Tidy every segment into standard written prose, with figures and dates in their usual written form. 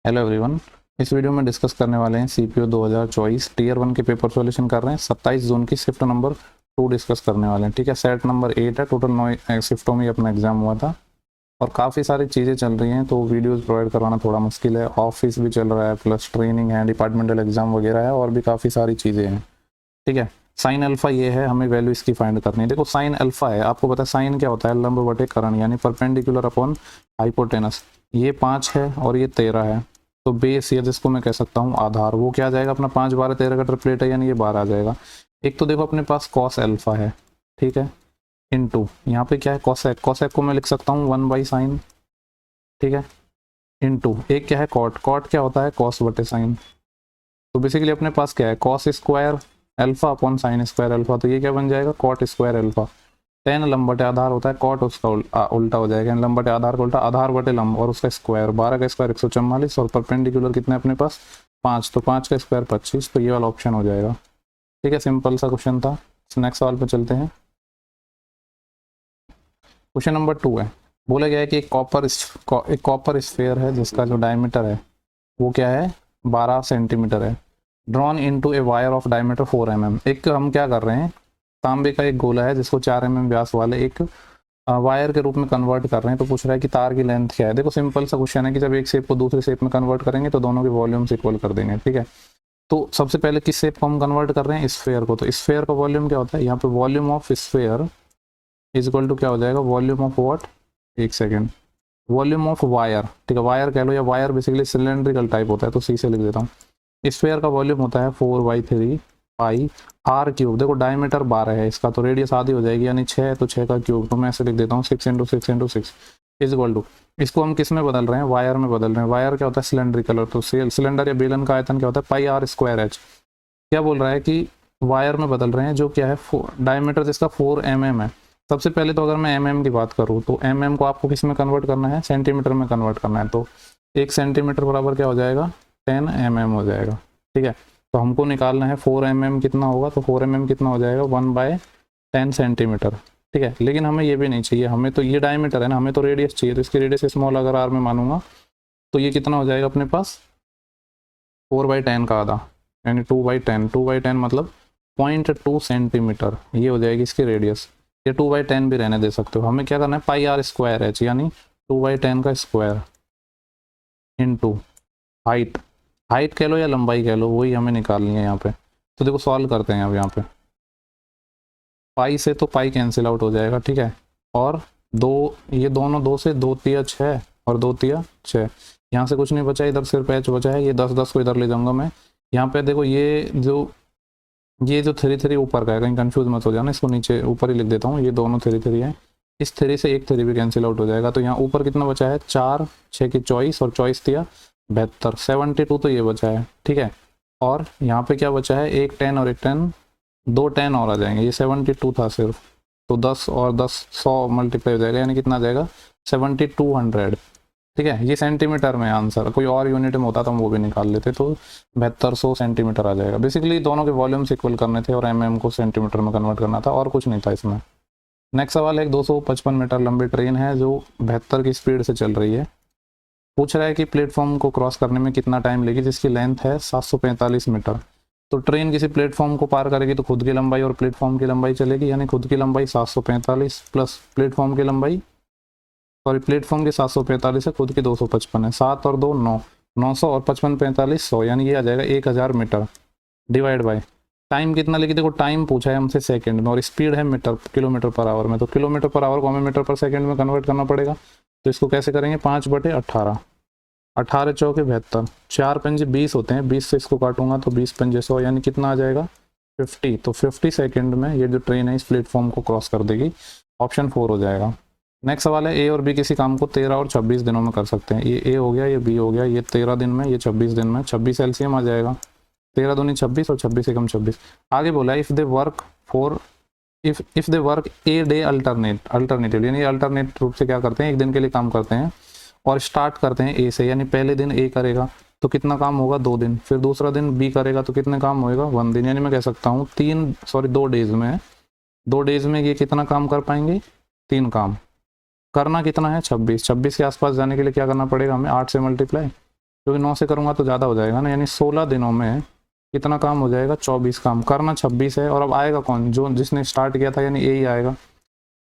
Hello everyone. इस video में discuss करने वाले हैं सीपीओ 2024 टीयर 1 के पेपर सॉल्यूशन कर रहे हैं। 27 जून की शिफ्ट नंबर 2 डिस्कस करने वाले हैं। ठीक है, सेट नंबर 8 है। टोटल 9 शिफ्टों में अपना एग्जाम हुआ था और काफ़ी सारी चीज़ें चल रही हैं, तो वीडियोस प्रोवाइड करवाना थोड़ा मुश्किल है। ऑफिस भी चल रहा है, प्लस ट्रेनिंग है, डिपार्टमेंटल एग्जाम वगैरह है और भी काफ़ी सारी चीज़ें हैं। ठीक है, साइन अल्फा ये है, हमें वैल्यू इसकी फाइंड करनी है। देखो साइन अल्फा है, आपको पता है साइन क्या होता है, लंब बटे करण यानी परपेंडिकुलर अपॉन हाइपोटेनस। ये 5 है और ये 13 है, तो बेस या जिसको मैं कह सकता हूँ आधार, वो क्या आ जाएगा अपना 5 12 13 का ट्रिपलेट है यानी ये 12 आ जाएगा। एक तो देखो अपने पास कॉस अल्फा है, ठीक है, इनटू यहाँ पे क्या है कॉसेक। कॉसेक को मैं लिख सकता हूँ 1 बाई साइन, ठीक है, इनटू एक क्या है कॉट। कॉट क्या होता है कॉस बटे साइन। तो बेसिकली अपने पास क्या है cos square alpha upon sine square alpha, तो ये क्या बन जाएगा कॉट स्क्वायर अल्फा। टेन लंब बटे आधार होता है, कॉट उसका उल्टा हो जाएगा, लंब बटे आधार का उल्टा, आधार बटे लंब और उसका स्क्वायर। 12 का स्क्वायर 144 और परपेंडिकुलर कितने अपने पास 5, तो 5 का स्क्वायर 25, तो ये वाला ऑप्शन हो जाएगा। ठीक है, सिंपल सा क्वेश्चन था। नेक्स्ट सवाल पे चलते हैं। क्वेश्चन नंबर 2 है, बोला गया है कि एक कॉपर स्फेयर है जिसका जो डायमीटर है वो क्या है 12 सेंटीमीटर है। Drawn into a wire of diameter 4 mm। एक हम क्या कर रहे हैं, तांबे का एक गोला है जिसको 4 mm व्यास वाले एक वायर के रूप में कन्वर्ट कर रहे हैं। तो पूछ रहा है कि तार की लेंथ क्या है। देखो सिंपल सा क्वेश्चन है कि जब एक शेप को दूसरे शेप में कन्वर्ट करेंगे तो दोनों के वॉल्यूम्स इक्वल कर देंगे। ठीक है, तो सबसे पहले किस शेप को हम कन्वर्ट कर रहे हैं, स्फेयर को। तो स्फेयर का वॉल्यूम क्या होता है, यहाँ पे volume of sphere is equal to क्या हो जाएगा, वॉल्यूम ऑफ व्हाट, एक सेकेंड, वॉल्यूम ऑफ वायर। ठीक है, वायर कह लो या वायर बेसिकली सिलेंड्रिकल टाइप होता है, तो सी से लिख देता हूँ। स्फेयर का वॉल्यूम होता है 4/3 पाई आर क्यूब। देखो डायमीटर 12 है इसका, तो रेडियस आधी हो जाएगी यानी 6 है, तो 6 का क्यूब, तो मैं ऐसे लिख देता हूँ 6 × 6 × 6 इज इक्वल टू, इसको हम किस में बदल रहे हैं, वायर में बदल रहे हैं। वायर क्या होता है सिलेंड्रिकल, तो सिलेंडर या बेलन का आयतन क्या होता है पाई आर स्क्वायर एच। क्या बोल रहा है कि वायर में बदल रहे हैं जो क्या है डायमीटर जिसका 4 mm है। सबसे पहले तो अगर मैं mm की बात करूँ तो mm को आपको किस में कन्वर्ट करना है, सेंटीमीटर में कन्वर्ट करना है। तो 1 सेंटीमीटर बराबर क्या हो जाएगा 10 mm हो जाएगा। ठीक है, तो हमको निकालना है 4 mm कितना होगा, तो 4 mm कितना हो जाएगा 1/10 सेंटीमीटर। ठीक है, लेकिन हमें ये भी नहीं चाहिए, हमें तो ये डायमीटर है ना, हमें तो रेडियस चाहिए। तो इसकी रेडियस स्मॉल अगर आर में मानूंगा तो ये कितना हो जाएगा अपने पास 4/10 का आधा यानी 2/10। 2/10 मतलब 0.2 सेंटीमीटर, ये हो जाएगी इसकी रेडियस। ये 2/10 भी रहने दे सकते हो। हमें क्या करना है पाई आर स्क्वायर एच यानी 2/10 का स्क्वायर इनटू हाइट। हाइट कह लो या लंबाई कह लो, वही हमें निकालनी है यहाँ पे। तो देखो सॉल्व करते हैं अब यहाँ पे, पाई से तो पाई कैंसिल आउट हो जाएगा। ठीक है, और दो, ये दोनों 2 से 2 तिया 6 और 2 तिया 6, यहाँ से कुछ नहीं बचा, इधर सिर्फ एच बचा है। ये 10 को इधर ले जाऊंगा मैं। यहाँ पे देखो ये जो 3 ऊपर का है, कहीं कंफ्यूज मत हो जाना, इसको नीचे ऊपर ही लिख देता हूँ। ये दोनों 3 है, इस 3 से एक 3 भी कैंसिल आउट हो जाएगा। तो यहाँ ऊपर कितना बचा है 4 6 की 24 और 24 तिया 72, 72 तो ये बचा है। ठीक है, और यहाँ पे क्या बचा है एक 10 और एक 10, 2 10 और आ जाएंगे। ये 72 था सिर्फ, तो 10 और 10 100 मल्टीप्लाई हो जाएगा यानी कितना आ जाएगा 7200। ठीक है, ये सेंटीमीटर में आंसर, कोई और यूनिट में होता तो हम वो भी निकाल लेते, तो 7200 सेंटीमीटर आ जाएगा। बेसिकली दोनों के वॉल्यूम्स इक्वल करने थे और mm को सेंटीमीटर में कन्वर्ट करना था, और कुछ नहीं था इसमें। नेक्स्ट सवाल है, एक 255 मीटर लंबी ट्रेन है जो 72 की स्पीड से चल रही है। पूछ रहा है कि प्लेटफॉर्म को क्रॉस करने में कितना टाइम लेगी, जिसकी लेंथ है 745 मीटर। तो ट्रेन किसी प्लेटफॉर्म को पार करेगी तो खुद की लंबाई और प्लेटफॉर्म की लंबाई चलेगी, यानी खुद की लंबाई 745 प्लस प्लेटफॉर्म की लंबाई, सॉरी प्लेटफॉर्म की 745 है, खुद की 255 है। 7 और 2 9, 900 और 55 45 100, यानी ये आ जाएगा 1000 मीटर डिवाइड बाय टाइम कितना लेगी। देखो टाइम पूछा है हमसे सेकंड में और स्पीड है मीटर किलोमीटर पर आवर में, तो किलोमीटर पर आवर को हमें मीटर पर सेकंड में कन्वर्ट करना पड़ेगा। तो इसको कैसे करेंगे 5/18, 18 चौके 72, 4 पंजे 20 होते हैं, 20 से इसको काटूंगा तो 20 पंजे 100, यानी कितना आ जाएगा 50। तो 50 सेकंड में ये जो ट्रेन है इस प्लेटफॉर्म को क्रॉस कर देगी। ऑप्शन 4 हो जाएगा। नेक्स्ट सवाल है, ए और बी किसी काम को 13 और 26 दिनों में कर सकते हैं। ये ए हो गया, ये बी हो गया, ये 13 दिन में, ये 26 दिन में। 26 एलसीएम आ जाएगा, 13 दूनी 26 और 26 एकम 26। आगे बोला है if they work a day alternative, यानी अल्टरनेट रूप से क्या करते हैं एक दिन के लिए काम करते हैं और स्टार्ट करते हैं ए से, यानी पहले दिन ए करेगा तो कितना काम होगा 2 दिन, फिर दूसरा दिन बी करेगा तो कितने काम होएगा 1 दिन। यानी मैं कह सकता हूँ 2 डेज में, 2 डेज में ये कितना काम कर पाएंगे 3 काम। करना कितना है 26, 26 के आसपास जाने के लिए क्या करना पड़ेगा हमें 8 से मल्टीप्लाई, क्योंकि 9 से करूँगा तो ज़्यादा हो जाएगा ना, यानी 16 दिनों में कितना काम हो जाएगा, 24 काम, करना 26 है। और अब आएगा कौन, जो जिसने स्टार्ट किया था, यानी ए ही आएगा।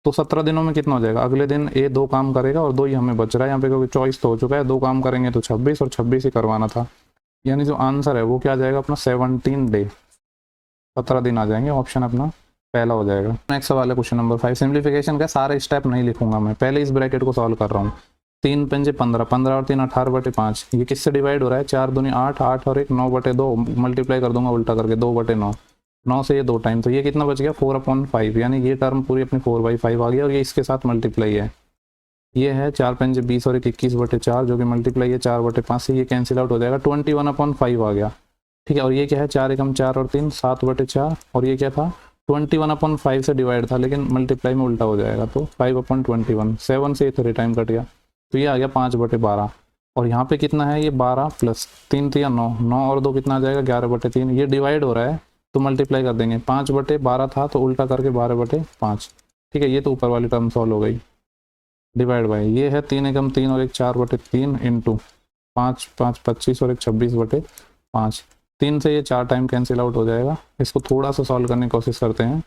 तो 17 दिनों में कितना हो जाएगा, अगले दिन ए 2 काम करेगा और 2 ही हमें बच रहा है यहाँ पे, क्योंकि 24 तो हो चुका है, 2 काम करेंगे तो 26, और 26 ही करवाना था। यानी जो आंसर है वो क्या आ जाएगा अपना, 17 डे, 17 दिन आ जाएंगे। ऑप्शन अपना पहला हो जाएगा। नेक्स्ट सवाल है क्वेश्चन नंबर 5। सिंप्लीफिकेशन का सारे स्टेप नहीं लिखूंगा मैं, पहले इस ब्रैकेट को सॉल्व कर रहा हूँ। 3 पंजे 15, 15 और 3 18/5। ये किससे डिवाइड हो रहा है, 4 दूनी 8, 8 और 1 9/2, मल्टीप्लाई कर दूंगा उल्टा करके, 2/9, 9 से ये 2 टाइम, तो ये कितना बच गया, 4/5। यानी ये टर्म पूरी अपनी 4/5 आ गई, और ये इसके साथ मल्टीप्लाई है। ये है 4 पंजे 20 और 21/4, जो कि मल्टीप्लाई है 4/5 से, ये कैंसिल आउट हो जाएगा, 21/5 आ गया। ठीक है, और ये क्या है, 4 एकम 4 और 3 7/4, और ये क्या था, 21/5 से डिवाइड था, लेकिन मल्टीप्लाई में उल्टा हो जाएगा, तो 5/21, 7 से 3 टाइम कट गया, तो ये आ गया 5/12। और यहाँ पे कितना है, ये 12 प्लस 3 3 9, 9 और 2 कितना आ जाएगा, 11/3। ये डिवाइड हो रहा है तो मल्टीप्लाई कर देंगे, 5/12 था तो उल्टा करके 12/5। ठीक है, ये तो ऊपर वाली टर्म सॉल्व हो गई, डिवाइड बाई ये है 3 एकम 3 और 1 4/3 इंटू 5 5 25 और 1 26/5। 3 से ये 4 टाइम कैंसिल आउट हो जाएगा। इसको थोड़ा सा सॉल्व करने की कोशिश करते हैं।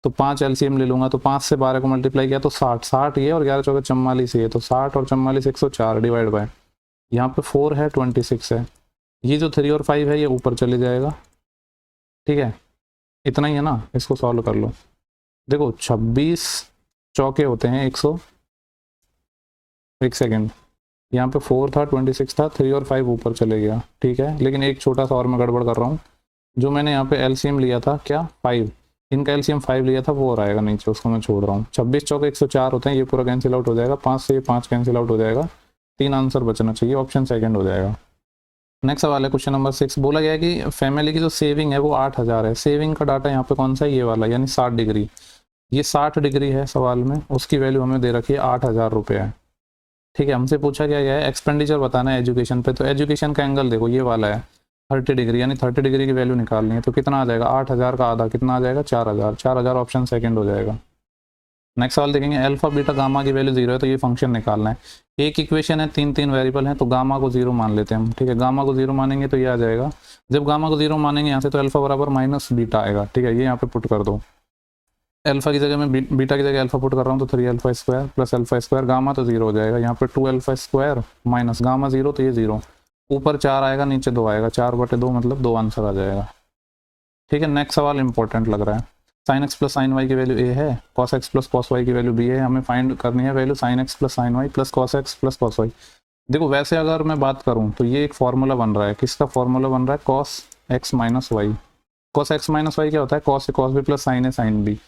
तो 5 एलसीएम ले लूँगा, तो 5 से 12 को मल्टीप्लाई किया तो 60, 60 ये और 11 चौके 44 ये, तो 60 और 44 104 डिवाइड बाय, यहाँ पे 4 है 26 है, ये जो 3 और 5 है ये ऊपर चले जाएगा। ठीक है, इतना ही है ना, इसको सॉल्व कर लो। देखो 26 चौके होते हैं 100, एक सेकेंड, यहाँ पे 4 था 26 था, 3 और 5 ऊपर चले गया। ठीक है, लेकिन एक छोटा सा और मैं गड़बड़ कर रहा हूँ, जो मैंने यहाँ पे एलसीएम लिया था क्या 5, इनका एलसीएम 5 लिया था, वो और आएगा नीचे, उसको मैं छोड़ रहा हूँ। 26 चौके 104 होते हैं, ये पूरा कैंसिल आउट हो जाएगा, 5 से ये 5 कैंसिल आउट हो जाएगा, 3 आंसर बचना चाहिए, ऑप्शन सेकंड हो जाएगा। नेक्स्ट सवाल है क्वेश्चन नंबर 6। बोला गया है कि फैमिली की जो सेविंग है वो 8000 है। सेविंग का डाटा यहाँ पे कौन सा है, ये वाला, यानी 60 डिग्री। ये 60 डिग्री है सवाल में, उसकी वैल्यू हमें दे रखी है 8000 रुपये है। ठीक है, हमसे पूछा क्या गया है, एक्सपेंडिचर बताना है एजुकेशन पे। तो एजुकेशन का एंगल देखो ये वाला है 30 डिग्री, यानी 30 डिग्री की वैल्यू निकालनी है। तो कितना आ जाएगा, 8000 का आधा कितना आ जाएगा, 4000, 4000 ऑप्शन सेकंड हो जाएगा। नेक्स्ट सवाल देखेंगे, अल्फा बीटा गामा की वैल्यू 0 है, तो ये फंक्शन निकालना है। एक इक्वेशन है, 3 वेरिएबल हैं, तो गामा को 0 मान लेते हैं हम। ठीक है, गामा को 0 मानेंगे तो ये आ जाएगा, जब गामा को 0 मानेंगे यहाँ से, तो अल्फा बराबर माइनस बीटा आएगा। ठीक है, ये यहाँ पे पुट कर दो, अल्फा की जगह मैं बीटा की जगह अल्फा पुट कर रहा हूँ, तो 3 alpha square plus alpha square, gamma तो 0 हो जाएगा, यहाँ पे 2 अल्फा स्क्वायर माइनस गामा 0, तो ये 0, ऊपर 4 आएगा नीचे 2 आएगा, 4/2 मतलब 2 आंसर आ जाएगा। ठीक है, नेक्स्ट सवाल इंपॉर्टेंट लग रहा है। Sine x plus sine y की वैल्यू ए है, cos x plus cos y की वैल्यू बी है, हमें फाइंड करनी है value sine x plus sine y plus cos x plus cos y. देखो वैसे अगर मैं बात करूँ तो ये एक फॉर्मूला बन रहा है, किसका फॉर्मूला बन रहा है, cos x minus y. Cos x minus y क्या होता है, cos a cos b plus sine a sine b.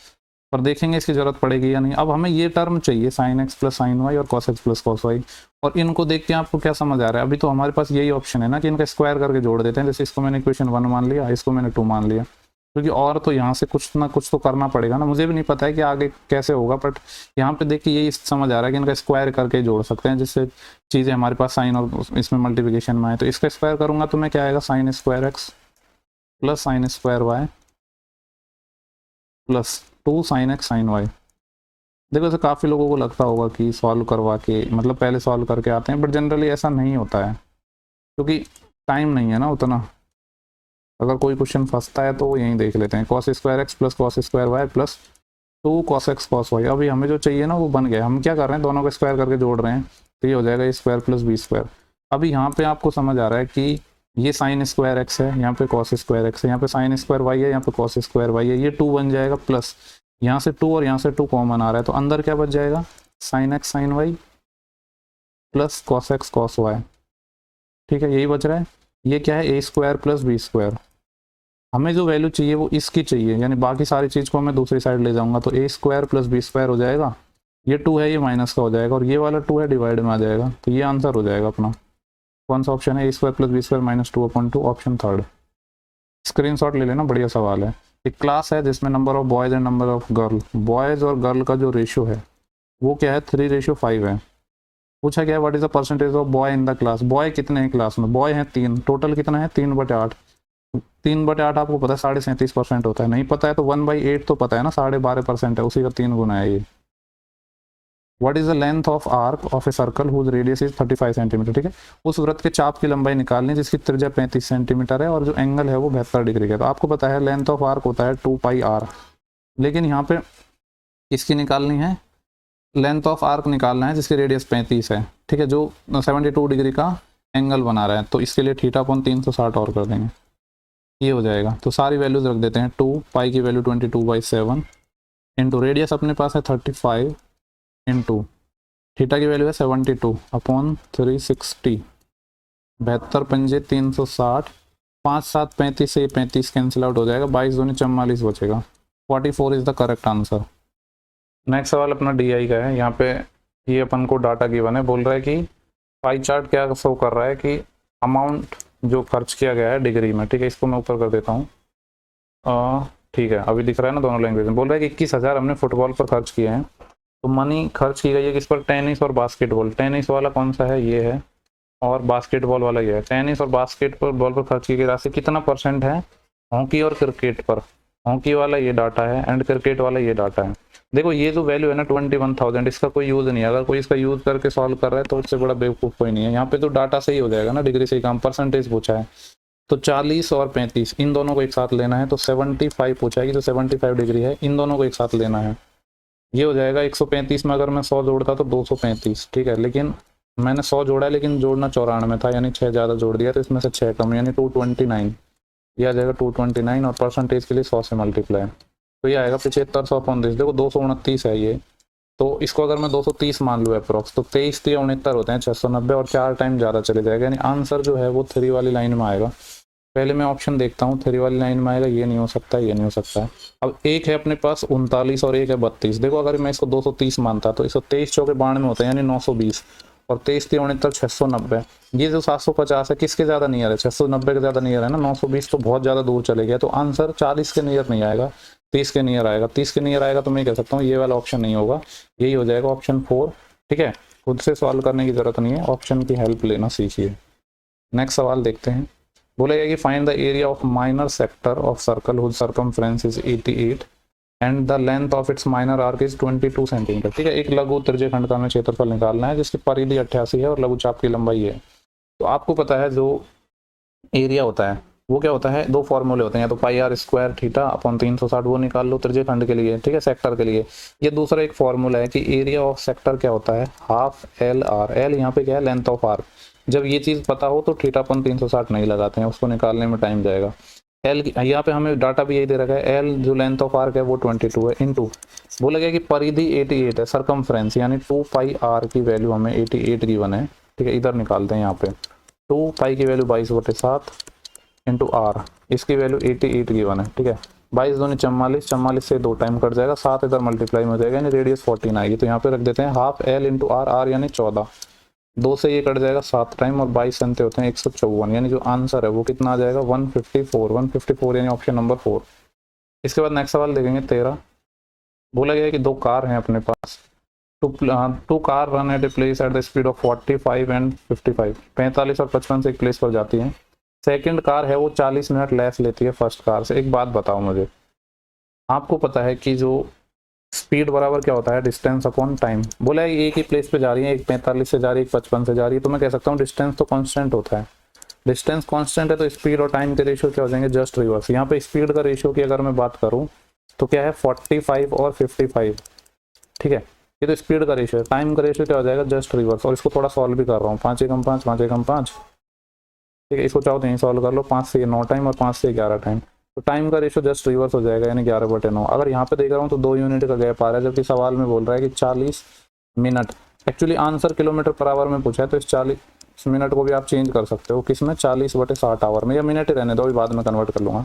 पर देखेंगे इसकी जरूरत पड़ेगी या नहीं। अब हमें ये टर्म चाहिए sine x plus sine y और cos x plus cos y, और इनको देख के आपको क्या समझ आ रहा है, अभी तो हमारे पास यही ऑप्शन है ना कि इनका स्क्वायर करके जोड़ देते हैं। जैसे इसको मैंने इक्वेशन 1 मान लिया, इसको मैंने 2 मान लिया, क्योंकि और तो यहाँ से कुछ ना कुछ तो करना पड़ेगा ना। मुझे भी नहीं पता है कि आगे कैसे होगा, बट यहाँ पे देख के यही समझ आ रहा है कि इनका स्क्वायर करके जोड़ सकते हैं, जिससे चीज़ें हमारे पास साइन और इसमें मल्टीप्लिकेशन में आए। तो इसका स्क्वायर करूँगा तो मैं क्या आएगा, sine square x plus sine square y plus 2 sine x sine y. देखो ऐसे काफ़ी लोगों को लगता होगा कि सॉल्व करवा के, मतलब पहले सॉल्व करके आते हैं, बट जनरली ऐसा नहीं होता है, क्योंकि टाइम नहीं है ना उतना। अगर कोई क्वेश्चन फंसता है तो वो यहीं देख लेते हैं, cos square x plus cos square y plus 2 cos x cos y. अभी हमें जो चाहिए ना वो बन गया। हम क्या कर रहे हैं, दोनों को स्क्वायर करके जोड़ रहे हैं, तो ये हो जाएगा ए स्क्वायर प्लस बी स्क्वायर। अभी यहाँ पे आपको समझ आ रहा है कि ये साइन स्क्वायर एक्स है, यहाँ पे कॉस स्क्वायर एक्स है, यहाँ पे साइन स्क्वायर वाई है, यहाँ पे कॉस स्क्वायर वाई है, ये 2 बन जाएगा, प्लस यहाँ से 2 और यहाँ से 2 कॉमन आ रहा है, तो अंदर क्या बच जाएगा, sine x sine y plus cos x cos y. ठीक है, यही बच रहा है। ये क्या है, a square plus b square. हमें जो वैल्यू चाहिए वो इसकी चाहिए, यानी बाकी सारी चीज़ को मैं दूसरी साइड ले जाऊंगा, तो ए स्क्वायर प्लस बी स्क्वायर हो जाएगा, ये 2 है ये माइनस का हो जाएगा, और ये वाला 2 है डिवाइड में आ जाएगा, तो ये आंसर हो जाएगा अपना। कौन सा ऑप्शन है, a square plus b square minus 2/2, option third. Screenshot ले लेना, बढ़िया सवाल है। एक क्लास है जिसमें number of boys and number of girl, boys और गर्ल का जो रेशियो है वो क्या है, 3:5 है। पूछा क्या है, what is the percentage of boy in the class. Boy कितने हैं क्लास में, बॉय हैं 3, टोटल कितना है 3/8। 3/8 आपको पता है 37% होता है, नहीं पता है तो 1/8 तो पता है ना, 12.5% है, उसी का 3 गुना है ये। What is the length of arc of a circle whose radius is 35 centimetre. ठीक है, उस वृत्त के चाप की लंबाई निकालनी जिसकी त्रिज्या 35 सेंटीमीटर है और जो एंगल है वो 72 डिग्री का है। तो आपको पता है लेंथ ऑफ आर्क होता है 2 पाई आर, लेकिन यहाँ पे किसकी निकालनी है, लेंथ ऑफ आर्क निकालना है जिसकी रेडियस 35 है। ठीक है, जो 72 डिग्री का एंगल बना रहा है, तो इसके लिए थीटा अपॉन 360 और कर देंगे, ये हो जाएगा। तो सारी वैल्यूज रख देते हैं। 2 पाई की वैल्यू 22/7 इंटू रेडियस अपने पास है 35 इंटू थीटा की वैल्यू है 72 अपॉन 360, 72 पंजे 360, 5 7 35 से 35 कैंसिल आउट हो जाएगा, 22 दूनी 44 बचेगा। 44 is the correct answer. Next सवाल अपना DI का है। यहाँ पे ये अपन को डाटा गिवन है, बोल रहा है कि पाई चार्ट क्या शो कर रहा है कि अमाउंट जो खर्च किया गया है डिग्री में। ठीक है, इसको मैं ऊपर कर देता हूँ। ठीक है, अभी दिख रहा है ना दोनों लैंग्वेज में। बोल रहा है कि 21,000 हमने फुटबॉल पर खर्च किए हैं। तो मनी खर्च की गई है किस पर, टेनिस और बास्केटबॉल। टेनिस वाला कौन सा है, ये है, और बास्केटबॉल वाला ये है। टेनिस और बास्केटबॉल पर खर्च की गई राशि कितना परसेंट है हॉकी और क्रिकेट पर। हॉकी वाला ये डाटा है एंड क्रिकेट वाला ये डाटा है। देखो ये जो वैल्यू है ना 21,000, इसका कोई यूज़ नहीं है। अगर कोई इसका यूज़ करके सॉल्व कर रहा है तो उससे बड़ा बेवकूफ़ कोई नहीं है। यहाँ पे तो डाटा सही हो जाएगा ना, डिग्री से ही काम, परसेंटेज पूछा है। तो 40 और 35 इन दोनों को एक साथ लेना है, तो 75 पूछा है कि जो 75 डिग्री है इन दोनों को एक साथ लेना है। ये हो जाएगा 135 में अगर मैं 100 जोड़ता तो 235। ठीक है, लेकिन मैंने 100 जोड़ा है लेकिन जोड़ना 94 था, यानी 6 ज़्यादा जोड़ दिया, तो इसमें से 6 कम, यानी 229। ये आ जाएगा 229 और परसेंटेज के लिए 100 से मल्टीप्लाई, तो ये आएगा 7500 अपॉन दिस। देखो 229 है ये, तो इसको अगर मैं 230 मान लूँ अप्रोक्स, तो 23 3 69 होते हैं 690, और 4 टाइम ज़्यादा चले जाएगा, यानी आंसर जो है वो 3 वाली लाइन में आएगा। पहले मैं ऑप्शन देखता हूँ, 3 वाली लाइन में आएगा, ये नहीं हो सकता, ये नहीं हो सकता है। अब एक है अपने पास 39 और एक है 32। देखो अगर मैं इसको 230 मानता तो 123 चौके 92 होते हैं, यानी 920, और 23 3 69 690। ये जो 750 है किसके ज़्यादा नियर है, 690 के ज़्यादा नियर है ना। 920 तो बहुत ज़्यादा दूर चले गया, तो आंसर 40 के नियर नहीं आएगा, 30 के नियर आएगा। 30 के नियर आएगा तो मैं कह सकता हूँ ये वाला ऑप्शन नहीं होगा, यही हो जाएगा ऑप्शन 4। ठीक है, खुद से सॉल्व करने की ज़रूरत नहीं है, ऑप्शन की हेल्प लेना सीखिए। नेक्स्ट सवाल देखते हैं। बोलेगा कि find the area of minor sector of circle whose circumference is 88 and the length of its minor arc is 22 centimetre. ठीक है, एक लघु त्रिज्यखंड का हमें क्षेत्रफल निकालना है जिसकी परिधि 88 है और लघु चाप की लंबाई है। तो आपको पता है जो एरिया होता है वो क्या होता है, 2 फॉर्मूले होते हैं, या तो पाई आर स्क्वायर थीटा अपॉन 360 वो निकाल लो त्रिज्यखंड के लिए। ठीक है, सेक्टर के लिए। ये दूसरा एक फॉर्मूला है कि एरिया ऑफ सेक्टर क्या होता है, हाफ एल आर। एल यहाँ पे क्या है, लेंथ ऑफ आर्क। जब ये चीज़ पता हो तो थीटा अपॉन 360 नहीं लगाते हैं, उसको निकालने में टाइम जाएगा। एल यहाँ पे हमें डाटा भी यही दे रखा है, एल जो लेंथ ऑफ आर्क है वो 22 है, इंटू बोला गया कि परिधि 88 है, सरकमफ्रेंस यानी 2 पाई आर की वैल्यू हमें 88 गिवन है। ठीक है, इधर निकालते हैं। यहाँ पे 2 पाई की वैल्यू 22/7 इंटू आर, इसकी वैल्यू 88 गिवन है। ठीक है, 22 दूनी 44, 44 से 2 टाइम कट जाएगा, 7 इधर मल्टीप्लाई में हो जाएगा, यानी रेडियस 14 आएगी। तो यहाँ पे रख देते हैं half l into r, r यानी 14, 2 से ये कट जाएगा 7 टाइम, और 22 संते होते हैं 154, यानी जो आंसर है वो कितना आ जाएगा 154 यानी ऑप्शन नंबर 4। इसके बाद नेक्स्ट सवाल देखेंगे 13। बोला गया है कि 2 कार हैं अपने पास, two car run at a place at the speed of 45 and 55, 45 और 55 से एक प्लेस पर जाती है। सेकंड कार है वो 40 मिनट लेस लेती है फर्स्ट कार से। एक बात बताओ मुझे, आपको पता है कि जो स्पीड बराबर क्या होता है, डिस्टेंस अपॉन टाइम। बोला है एक ही प्लेस पे जा रही है, एक 45 से जा रही है, एक 55 से जा रही है, तो मैं कह सकता हूँ डिस्टेंस तो कांस्टेंट होता है। डिस्टेंस कांस्टेंट है तो स्पीड और टाइम के रेशियो क्या हो जाएंगे, जस्ट रिवर्स। यहाँ पे स्पीड का रेशियो की अगर मैं बात करूँ तो क्या है 45 और 55। ठीक है, ये तो स्पीड का रेशियो है। टाइम का रेशियो क्या हो जाएगा, जस्ट रिवर्स। और इसको थोड़ा सॉल्व भी कर रहा हूँ, 5 एकम 5, 5 एकम 5। ठीक है, इसको चाहो तो यहीं सॉल्व कर लो, 5 से 9 टाइम और 5 से 11 टाइम। तो टाइम का रेशियो जस्ट रिवर्स हो जाएगा, यानी 11/9। अगर यहाँ पे देख रहा हूँ तो 2 यूनिट का गैप आ रहा है, जबकि सवाल में बोल रहा है कि 40 minute. Actually answer kilometre per hour में पूछा है, तो इस 40 मिनट को भी आप चेंज कर सकते हो, किसमें 40/60 आवर में, या मिनट ही रहने दो, अभी बाद में कन्वर्ट कर लूँगा।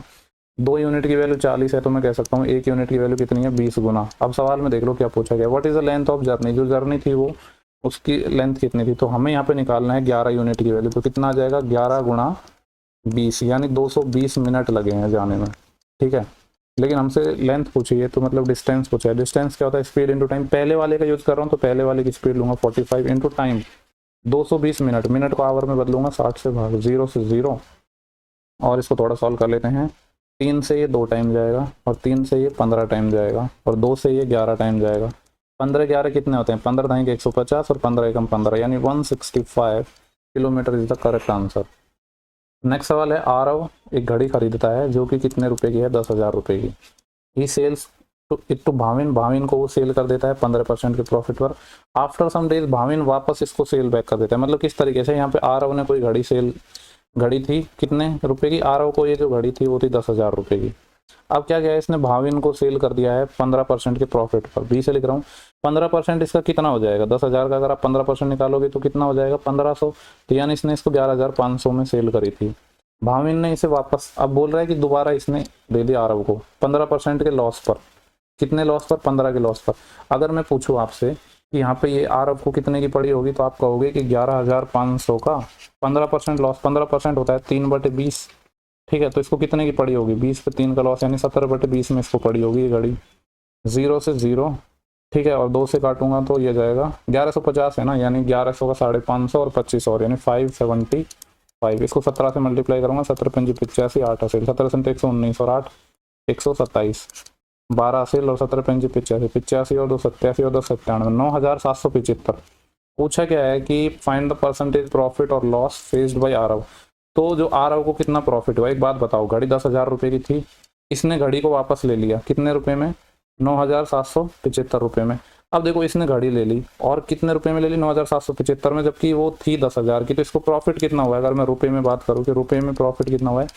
2 यूनिट की वैल्यू 40 है, तो मैं कह सकता हूँ 1 यूनिट की वैल्यू कितनी है, 20 गुना। अब सवाल में देख लो क्या पूछा गया, what is the length of journey. जो जर्नी थी वो उसकी लेंथ कितनी थी, तो हमें यहाँ पे निकालना है 11 यूनिट की वैल्यू। तो कितना आ जाएगा 11 गुणा 20, यानी 220 मिनट लगे हैं जाने में। ठीक है, लेकिन हमसे लेंथ पूछी है, तो मतलब डिस्टेंस पूछा है। डिस्टेंस क्या होता है, स्पीड इंटू टाइम। पहले वाले का यूज़ कर रहा हूँ तो पहले वाले की स्पीड लूँगा 45 इंटू टाइम 220 मिनट। मिनट को आवर में बदलूंगा, 60 से भाग, 0 से 0, और इसको थोड़ा सॉल्व कर लेते हैं। 3 से ये 2 टाइम जाएगा, और 3 से ये 15 टाइम जाएगा, और 2 से ये 11 टाइम जाएगा। 15 11 कितने होते हैं, 15 दाएँ 150 और 15 एकम 15 यानी 165 kilometre is the correct answer. Next सवाल है, आरव एक घड़ी खरीदता है जो कि कितने रुपए की है, 10,000 रुपए की। ही सेल्स टू भाविन, भाविन को वो सेल कर देता है 15% के प्रॉफिट पर। आफ्टर सम डेज भाविन वापस इसको सेल बैक कर देता है। मतलब किस तरीके से, यहाँ पे आरव ने कोई घड़ी थी कितने रुपए की, आरव को ये जो घड़ी थी वो थी 10,000 रुपए की। अब क्या किया है इसने, भाविन को सेल कर दिया है 15% के प्रॉफिट पर। बी से लिख रहा हूँ, 15% इसका कितना हो जाएगा, 10,000 का अगर आप 15% निकालोगे तो कितना हो जाएगा, 1500। तो यानी इसने इसको 11,500 में सेल करी थी। भाविन ने इसे वापस, अब बोल रहा है कि दोबारा इसने दे दिया आरव को 15% के लॉस पर। कितने लॉस पर, 15 के लॉस पर। अगर मैं पूछूं आपसे कि यहाँ पे ये आरव को कितने की पड़ी होगी, तो आप कहोगे कि 11,500 का 15% लॉस, 15% होता है 3/20, ठीक है। तो इसको कितने की पड़ी होगी, 20 पे 3 का लॉस यानी 17/20 में इसको पड़ी होगी ये घड़ी। 0 से 0, ठीक है, और 2 से काटूंगा तो ये जाएगा 1150 है ना, यानी 1100 का 550 और 25 और यानी 575। इसको 17 से मल्टीप्लाई करूंगा, 17 पंजी 85, 8 असेल, 17 से 119 और 8 127, 12 असेल और 17 पंजी 85, 85 और 2 87 और 10 97, 9,775। पूछा क्या है कि फाइंड द परसेंटेज प्रॉफिट और लॉस फेस्ड बाय आरव। तो जो आरव को कितना प्रॉफिट हुआ, एक बात बताओ, घड़ी 10,000 रुपए की थी, इसने घड़ी को वापस ले लिया कितने रुपए में, 9,775 रुपए में। अब देखो इसने घड़ी ले ली और कितने रुपए में ले ली, 9,775 में, जबकि वो थी 10,000 की। तो इसको प्रॉफिट कितना हुआ है, अगर मैं रुपए में बात करूँ कि रुपए में प्रॉफिट कितना हुआ है,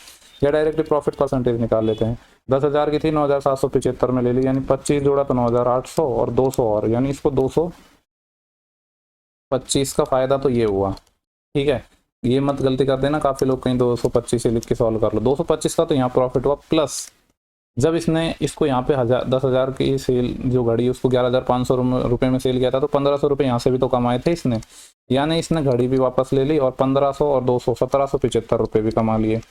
या डायरेक्टली प्रॉफिट परसेंटेज निकाल लेते हैं। 10,000 की थी, 9,775 में ले ली, यानी 25 जोड़ा तो 9,800 और 200 और, यानी इसको 225 का फायदा तो ये हुआ, ठीक है। ये मत गलती कर देना, काफी लोग कहीं 225 से लिख के सॉल्व कर लो। 225 का तो यहाँ प्रॉफिट हुआ, प्लस जब इसने इसको यहाँ पे 10,000 की सेल जो घड़ी उसको 11,500 रुपये में सेल किया था, तो 1,500 रुपये यहाँ से भी तो कमाए थे इसने, यानी इसने घड़ी भी वापस ले ली और 1,500 और 200 1,775 रुपये भी कमा लिए।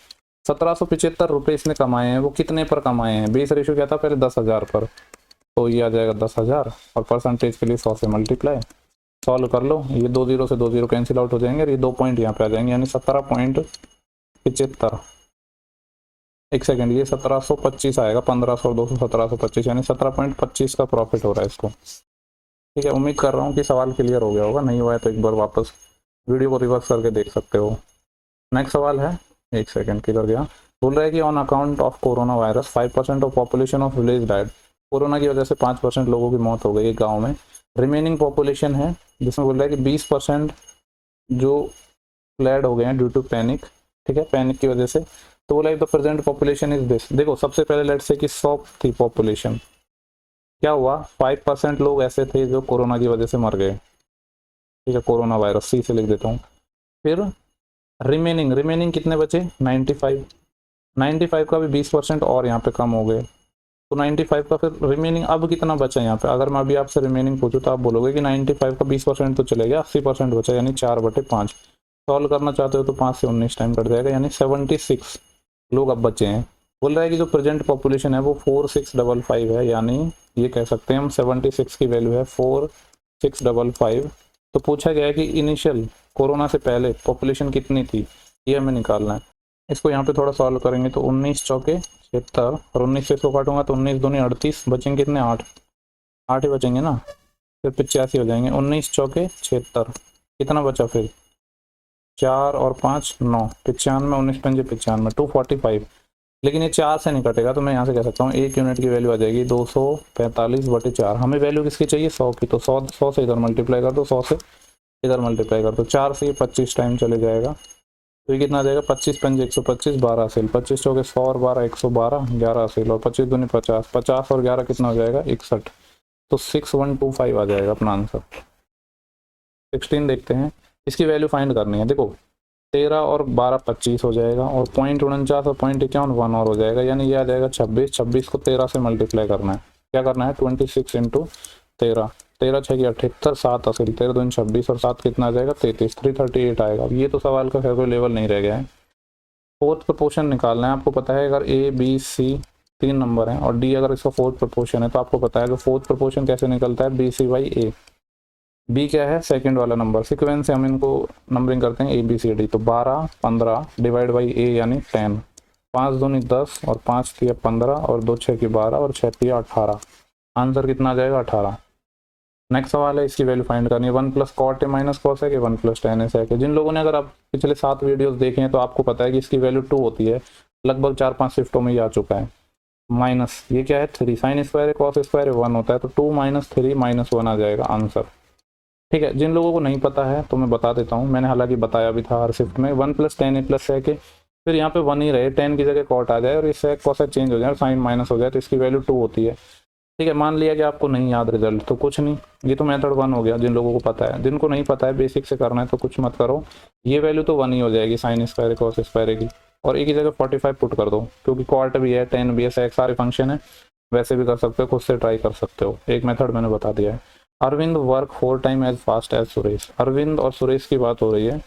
1,775 रुपये इसने कमाए हैं, वो कितने पर कमाए हैं, बेस रेशियो क्या था पहले, 10,000 पर। तो ये आ जाएगा 10,000 और परसेंटेज के लिए 100 से मल्टीप्लाई, सॉल्व कर लो। ये 2 0 से 2 0 कैंसिल आउट हो जाएंगे और ये 2 पॉइंट यहाँ पे आ जाएंगे, यानी 17.75। एक सेकंड, ये 1725 आएगा, 1,500 और 200 1725, यानी 17.25 का प्रॉफिट हो रहा है इसको, ठीक है। उम्मीद कर रहा हूँ कि सवाल क्लियर हो गया होगा, नहीं हुआ है तो एक बार वापस वीडियो को रिवर्स करके देख सकते हो। नेक्स्ट सवाल है, एक सेकंड किधर गया, बोल रहा है कि on account of corona virus 5% of population of village died. Corona की वजह से 5% लोगों की मौत हो गई है गाँव में। रिमेनिंग पॉपुलेशन है जिसमें बोल रहा है कि 20% जो फ्लैड हो गए हैं ड्यू टू पैनिक, ठीक है, पैनिक की वजह से। तो बोला the present population is this. देखो सबसे पहले लेट्स से कि 100 थी पॉपुलेशन, क्या हुआ, 5% लोग ऐसे थे जो कोरोना की वजह से मर गए, ठीक है, कोरोना वायरस, सी से लिख देता हूँ। फिर रिमेनिंग कितने बचे, 95 का भी 20% और यहाँ पे कम हो गए, तो 95 का फिर रिमेनिंग अब कितना बचा यहाँ पे। अगर मैं अभी आपसे रिमेनिंग पूछूं तो आप बोलोगे कि 95 का 20% तो चले गया, 80% बचा, यानी 4/5। सॉल्व करना चाहते हो तो 5 से 19 टाइम कट जाएगा, यानी 76 लोग अब बचे हैं। बोल रहा है कि जो प्रेजेंट पॉपुलेशन है वो 4655 है, यानी ये कह सकते हैं हम 76 की वैल्यू है 4655। तो पूछा गया है कि इनिशियल कोरोना से पहले पॉपुलेशन कितनी थी, ये हमें निकालना है। इसको यहाँ पे थोड़ा सॉल्व करेंगे तो 19 चौके 76 और 19 से इसको काटूंगा तो 19 दूनी 38, बचेंगे कितने, 8 ही बचेंगे ना, फिर 85 हो जाएंगे। 19 चौके 76, कितना बचा फिर, 4 और 5 9, 95, 19 पंजे 95, 245। लेकिन ये 4 से नहीं कटेगा, तो मैं यहाँ से कह सकता हूँ 1 यूनिट की वैल्यू आ जाएगी 245/4। हमें वैल्यू किसकी चाहिए, 100 की, तो 100 से इधर मल्टीप्लाई कर दो, 100 से इधर मल्टीप्लाई कर दो, 4 से ये 25 टाइम चले जाएगा, तो ये कितना आ जाएगा, 25 पंजे 125, 12 असेल, 25 चौके 100 और 12 112, 11 असेल और 25 दूनी 50, 50 और 11 कितना हो जाएगा, 61। तो 6125 आ जाएगा अपना आंसर। 16 देखते हैं, इसकी वैल्यू फाइंड करनी है। देखो 13 और 12 25 हो जाएगा, और 0.49 और 0.51 1 और हो जाएगा, यानी ये आ जाएगा 26। 26 को 13 से मल्टीप्लाई करना है, क्या करना है, 26 इंटू 13, 13 6 78, 7 असेल, 13 दूनी 26 और 7 कितना आ जाएगा, 33, 338 आएगा। ये तो सवाल का खैर कोई लेवल नहीं रह गया है। फोर्थ प्रपोर्शन निकालना है, आपको पता है अगर ए बी सी 3 नंबर हैं और डी अगर इसका फोर्थ प्रपोर्शन है, तो आपको पता है कि फोर्थ प्रपोर्शन कैसे निकलता है, b c by a. B क्या है, सेकंड वाला नंबर, सीक्वेंस से हम इनको नंबरिंग करते हैं ए बी सी डी। तो 12 15 डिवाइड बाई ए यानी 10, 5 दूनी 10 और 5 3 15 और 2 6 12 और 6 3 18, आंसर कितना आ जाएगा, 18। नेक्स्ट सवाल है, इसकी वैल्यू फाइंड करनी है। 1 plus cot a minus cos है कि 1 प्लस टेन ए सेक है। जिन लोगों ने अगर आप पिछले 7 वीडियोस देखे हैं तो आपको पता है कि इसकी वैल्यू 2 होती है, लगभग 4-5 शिफ्टों में ये आ चुका है। माइनस ये क्या है 3, साइन स्क्वायर है कॉस स्क्वायर है 1 होता है, तो 2 माइनस 3 माइनस 1 आ जाएगा आंसर। ठीक है, जिन लोगों को नहीं पता है तो मैं बता देता हूँ, मैंने हालांकि बताया भी था हर शिफ्ट में। 1 प्लस टेन ए प्लस सेक है, फिर यहाँ पे 1 ही रहे, 10 की जगह कॉट आ जाए और ये सेक कॉस चेंज हो जाए और साइन माइनस हो जाए, तो इसकी वैल्यू 2 होती है। ठीक है, मान लिया कि आपको नहीं याद रिजल्ट, तो कुछ नहीं, ये तो मेथड 1 हो गया जिन लोगों को पता है। जिनको नहीं पता है बेसिक से करना है तो कुछ मत करो, ये वैल्यू तो 1 ही हो जाएगी साइन स्क्वायर कॉस स्क्वायर की, और एक ही जगह 45 पुट कर दो, क्योंकि कॉट भी है 10 भी है सेक सारे फंक्शन है। वैसे भी कर सकते हो, खुद से ट्राई कर सकते हो, एक मेथड मैंने बता दिया है। Arvind work 4 time as fast as Suresh. Arvind और सुरेश की बात हो रही है,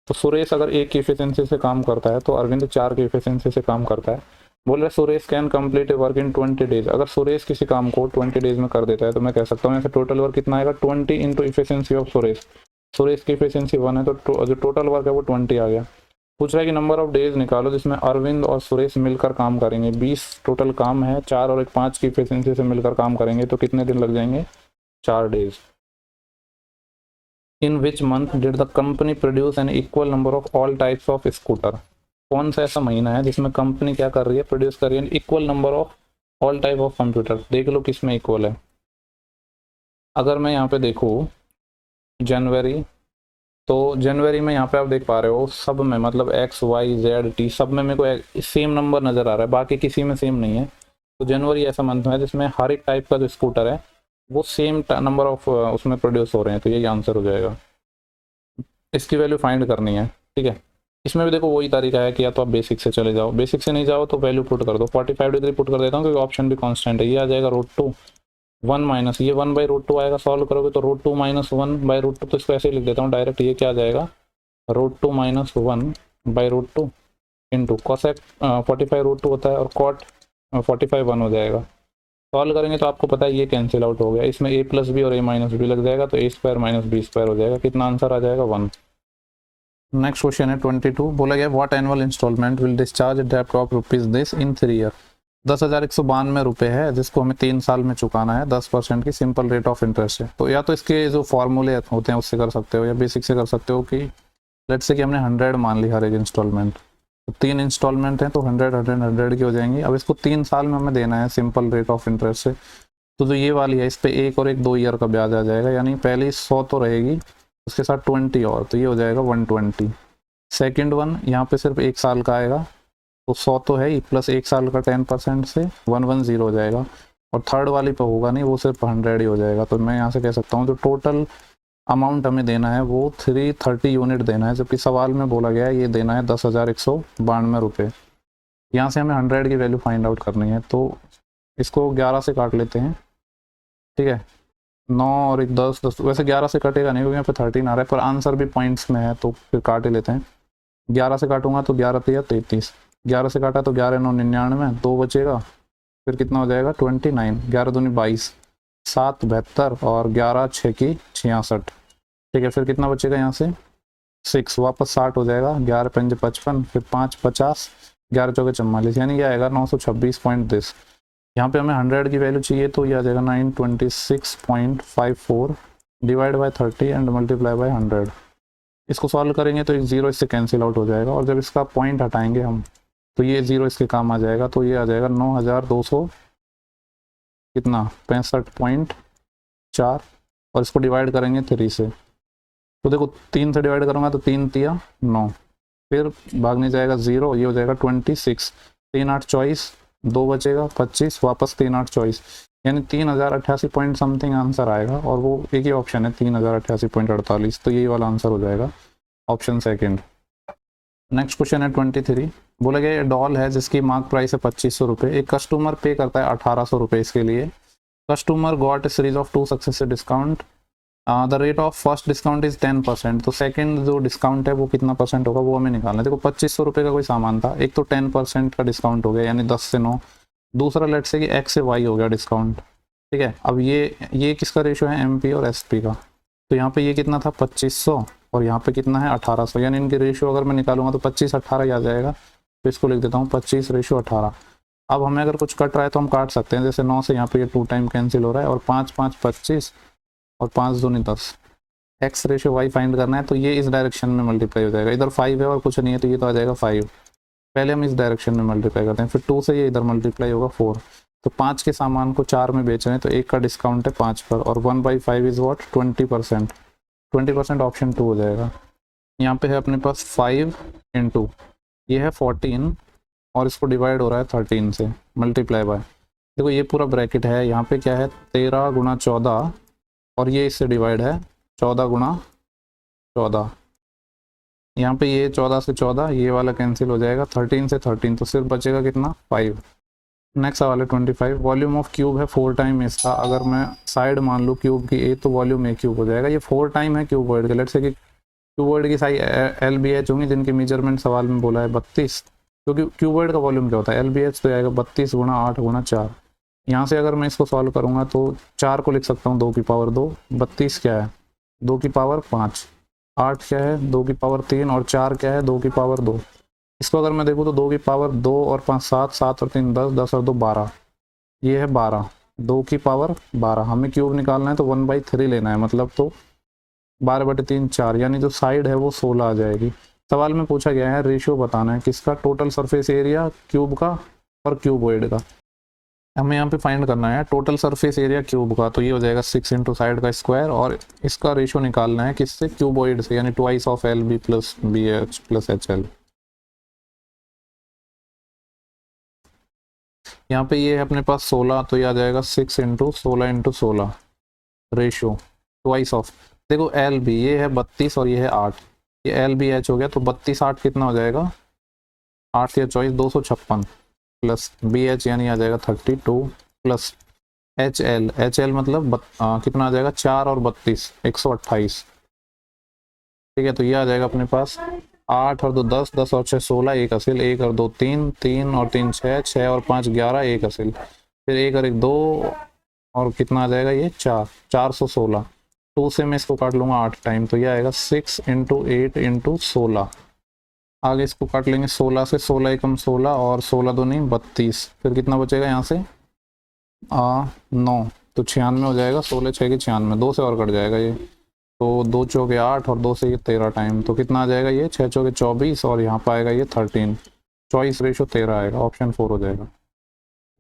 तो सुरेश अगर 1 की एफिशिएंसी से काम करता है तो अरविंद 4 की एफिशिएंसी से काम करता है। बोल रहे Suresh can complete A work in 20 days. अगर सुरेश किसी काम को 20 डेज में कर देता है तो मैं कह सकता हूँ ऐसे टोटल वर्क कितना आएगा 20 into efficiency of Suresh. Suresh की एफिशिएंसी 1 है तो जो टोटल वर्क है वो 20 आ गया। पूछ रहा है कि नंबर ऑफ डेज निकालो जिसमें अरविंद और सुरेश मिलकर काम करेंगे। 20 टोटल काम है, 4 और 1 5 की एफिशिएंसी से मिलकर काम करेंगे तो कितने दिन लग जाएंगे 4 days. In which month did the company produce an equal number of all types of scooter. कौन सा ऐसा महीना है जिसमें कंपनी क्या कर रही है, प्रोड्यूस कर रही है equal number of all type of computer. देख लो किसमें इक्वल है। अगर मैं यहाँ पे देखूँ जनवरी, तो जनवरी में यहाँ पे आप देख पा रहे हो सब में मतलब एक्स वाई जेड टी सब में मेरे को सेम नंबर नज़र आ रहा है, बाकी किसी में सेम नहीं है। तो जनवरी ऐसा मंथ है जिसमें हर एक टाइप का जो स्कूटर है वो सेम नंबर ऑफ उसमें प्रोड्यूस हो रहे हैं, तो यही आंसर हो जाएगा। इसकी वैल्यू फाइंड करनी है। ठीक है, इसमें भी देखो वही तरीका है कि या तो आप बेसिक से चले जाओ, बेसिक से नहीं जाओ तो वैल्यू पुट कर दो। 45 डिग्री पुट कर देता हूँ क्योंकि ऑप्शन भी कांस्टेंट है। ये आ जाएगा √2 1 माइनस ये 1/√2 आएगा, सॉल्व करोगे तो √2 माइनस 1/√2, तो इसको ऐसे ही लिख देता हूँ डायरेक्ट। ये क्या आ जाएगा √2 माइनस 1/√2 इंटू कॉसेक 45 √2 होता है और कॉट 45 1 हो जाएगा। सॉल्व करेंगे तो आपको पता है ये कैंसिल आउट हो गया, इसमें a प्लस बी और a माइनस बी लग जाएगा तो a² माइनस b² हो जाएगा। कितना आंसर आ जाएगा 1। नेक्स्ट क्वेश्चन है 22। बोला गया what annual installment will discharge डेब्ट of rupees this in 3 year. 10,192 रुपये है जिसको हमें 3 साल में चुकाना है, 10% की सिंपल रेट ऑफ इंटरेस्ट है। तो या तो इसके जो फॉर्मूले होते हैं उससे कर सकते हो या बेसिक से कर सकते हो कि लेट्स से कि हमने 100 मान ली हर एक इंस्टॉलमेंट, तो 3 इंस्टॉलमेंट हैं तो 100 100 100 की हो जाएंगी। अब इसको 3 साल में हमें देना है सिंपल रेट ऑफ इंटरेस्ट से, तो जो ये वाली है इस पर 1 और 1 2 ईयर का ब्याज आ जाएगा, यानी पहली 100 तो रहेगी उसके साथ 20 और, तो ये हो जाएगा 120। सेकेंड वन यहाँ पे सिर्फ 1 साल का आएगा तो 100 तो है ही, प्लस 1 साल का 10% से 110 हो जाएगा, और थर्ड वाली पे होगा नहीं, वो सिर्फ 100 ही हो जाएगा। तो मैं यहाँ से कह सकता हूँ जो टोटल अमाउंट हमें देना है वो 330 यूनिट देना है, जबकि सवाल में बोला गया है ये देना है 10,192 रुपये। यहाँ से हमें 100 की वैल्यू फाइंड आउट करनी है, तो इसको 11 से काट लेते हैं। ठीक है, 9 और 1 10 10, वैसे 11 से कटेगा नहीं क्योंकि यहाँ पे 13 आ रहा है, पर आंसर भी पॉइंट्स में है तो फिर काट ही लेते हैं। 11 से काटूंगा तो 11 3 33, 11 से काटा तो 11 9 99, 2 बचेगा, फिर कितना हो जाएगा 29, 11 दूनी 22, 7 72 और 11 6 की 66। ठीक है, फिर कितना बचेगा यहाँ से 6, वापस 60 हो जाएगा, 11 5 55, फिर 5 50, 11 चौके 44, यानी क्या आएगा 926.10। यहाँ पे हमें 100 की वैल्यू चाहिए तो ये आ जाएगा 926.54 divide by 30 and multiply by 100। इसको सॉल्व करेंगे तो एक 0 इससे कैंसिल आउट हो जाएगा, और जब इसका पॉइंट हटाएंगे हम तो ये 0 इसके काम आ जाएगा, तो ये आ जाएगा 9,200 कितना 65.4, और इसको डिवाइड करेंगे 3 से, तो देखो 3 से डिवाइड करूँगा तो 3 तिया 9, फिर भागने जाएगा 0, ये हो जाएगा 26, 3 8 24, 2 बचेगा 25, वापस 3 8 24, यानी 3088 पॉइंट समथिंग आंसर आएगा, और वो एक ही ऑप्शन है 3088.48, तो यही वाला आंसर हो जाएगा ऑप्शन सेकंड। नेक्स्ट क्वेश्चन है 23। बोला गया डॉल है जिसकी मार्क प्राइस है 2500 रुपये, एक कस्टमर पे करता है 1800 रुपये इसके लिए। Customer got a series of 2 successive discount, the rate of first discount is 10%, तो सेकंड जो डिस्काउंट है वो कितना परसेंट होगा वो हमें निकालना है। देखो 2500 रुपये का कोई सामान था, एक तो 10% का डिस्काउंट हो गया यानी 10 से 9, दूसरा लेट से कि एक्स से वाई हो गया डिस्काउंट। ठीक है, अब ये किसका रेशो है MP और SP का, तो यहाँ पे ये कितना था 2500 और यहाँ पे कितना है 1800, यानी इनके रेशियो अगर मैं निकालूंगा तो 25 18 आ जाएगा, तो इसको लिख देता हूँ 25:18। अब हमें अगर कुछ कट रहा है तो हम काट सकते हैं, जैसे 9 से यहाँ पे ये 2 टाइम कैंसिल हो रहा है, और 5 5 25 और 5 दूनी 10। एक्स रेशियो वाई फाइंड करना है तो ये इस डायरेक्शन में मल्टीप्लाई हो जाएगा, इधर 5 है और कुछ नहीं है तो ये तो आ जाएगा 5। पहले हम इस डायरेक्शन में मल्टीप्लाई करते हैं, फिर 2 से ये इधर मल्टीप्लाई होगा 4। तो 5 के सामान को 4 में बेच रहे हैं तो 1 का डिस्काउंट है 5 पर, और 1/5 इज़ वॉट 20%। 20% ऑप्शन 2 हो जाएगा। यहाँ पे है अपने पास 5 इंटू ये है 14 और इसको डिवाइड हो रहा है 13 से मल्टीप्लाई बाय, देखो ये पूरा ब्रैकेट है, यहाँ पे क्या है 13 गुणा 14 और ये इससे डिवाइड है 14 गुणा 14। यहाँ पे ये 14 से 14 ये वाला कैंसिल हो जाएगा, 13 से 13 तो सिर्फ बचेगा कितना 5। नेक्स्ट सवाल है 25। वॉल्यूम ऑफ क्यूब है 4 टाइम इसका, अगर मैं साइड मान लूँ क्यूब की ए तो वॉल्यूम ए क्यूब हो जाएगा। ये 4 टाइम है क्यूबॉइड के, लेट्स से कि क्यूबॉइड की साइज LBH होंगी जिनकी मेजरमेंट सवाल में बोला है 32, क्योंकि क्यूबॉइड का वॉल्यूम क्या होता है LBH तो आएगा 32 गुणा 8 गुणा 4। यहाँ से अगर मैं इसको सॉल्व करूँगा तो 4 को लिख सकता हूँ 2 की पावर 2, 32 क्या है 2 की पावर 5, 8 क्या है 2 की पावर 3 और 4 क्या है 2 की पावर 2। इसको अगर मैं देखूँ तो 2 की पावर 2 और 5 7, 7 और 3 10, 10 और 2 12, ये है 12, 2 की पावर 12। हमें क्यूब निकालना है तो 1/3 लेना है, मतलब तो 12/3 4, यानी जो साइड है वो 16 आ जाएगी। सवाल में पूछा गया है रेशियो बताना है किसका, टोटल सरफेस एरिया क्यूब का और क्यूबॉइड का। हमें यहाँ पे फाइंड करना है टोटल सरफेस एरिया क्यूब का, तो ये हो जाएगा 6 इंटू साइड का स्क्वायर, और इसका रेशियो निकालना है किससे क्यूबॉइड से, यानी twice of LB plus BH plus HL। यहाँ पे ये है अपने पास 16 तो ये आ जाएगा 6 into 16 into 16 ratio twice of, देखो LB ये है 32 और ये है 8, ये LBH हो गया तो 32 8 कितना हो जाएगा 8 या 24 256 प्लस BH यानी आ जाएगा 32 प्लस HL मतलब कितना आ जाएगा 4 और 32 128। ठीक है, तो ये आ जाएगा अपने पास 8 और 2 10, 10 और 6 16, 1 असिल, 1 और 2 3, 3 और 3 6, 6 और 5 11, 1 असिल, फिर 1 और 1 2 और कितना आ जाएगा ये 4, 416। 2 से मैं इसको काट लूँगा 8 टाइम तो ये आएगा 6 इंटू 8 इंटू 16। आगे इसको काट लेंगे 16 से, 16 एकम 16 और 16 दो नहीं 32, फिर कितना बचेगा यहाँ से 9 तो 96 हो जाएगा, 16 6 की 96, 2 से और कट जाएगा ये, तो 2 चौके 8 और 2 से ये 13 टाइम, तो कितना आ जाएगा ये 6 चौके 24 और यहाँ पर आएगा ये 13, चॉइस रेशियो 13 आएगा, ऑप्शन 4 हो जाएगा।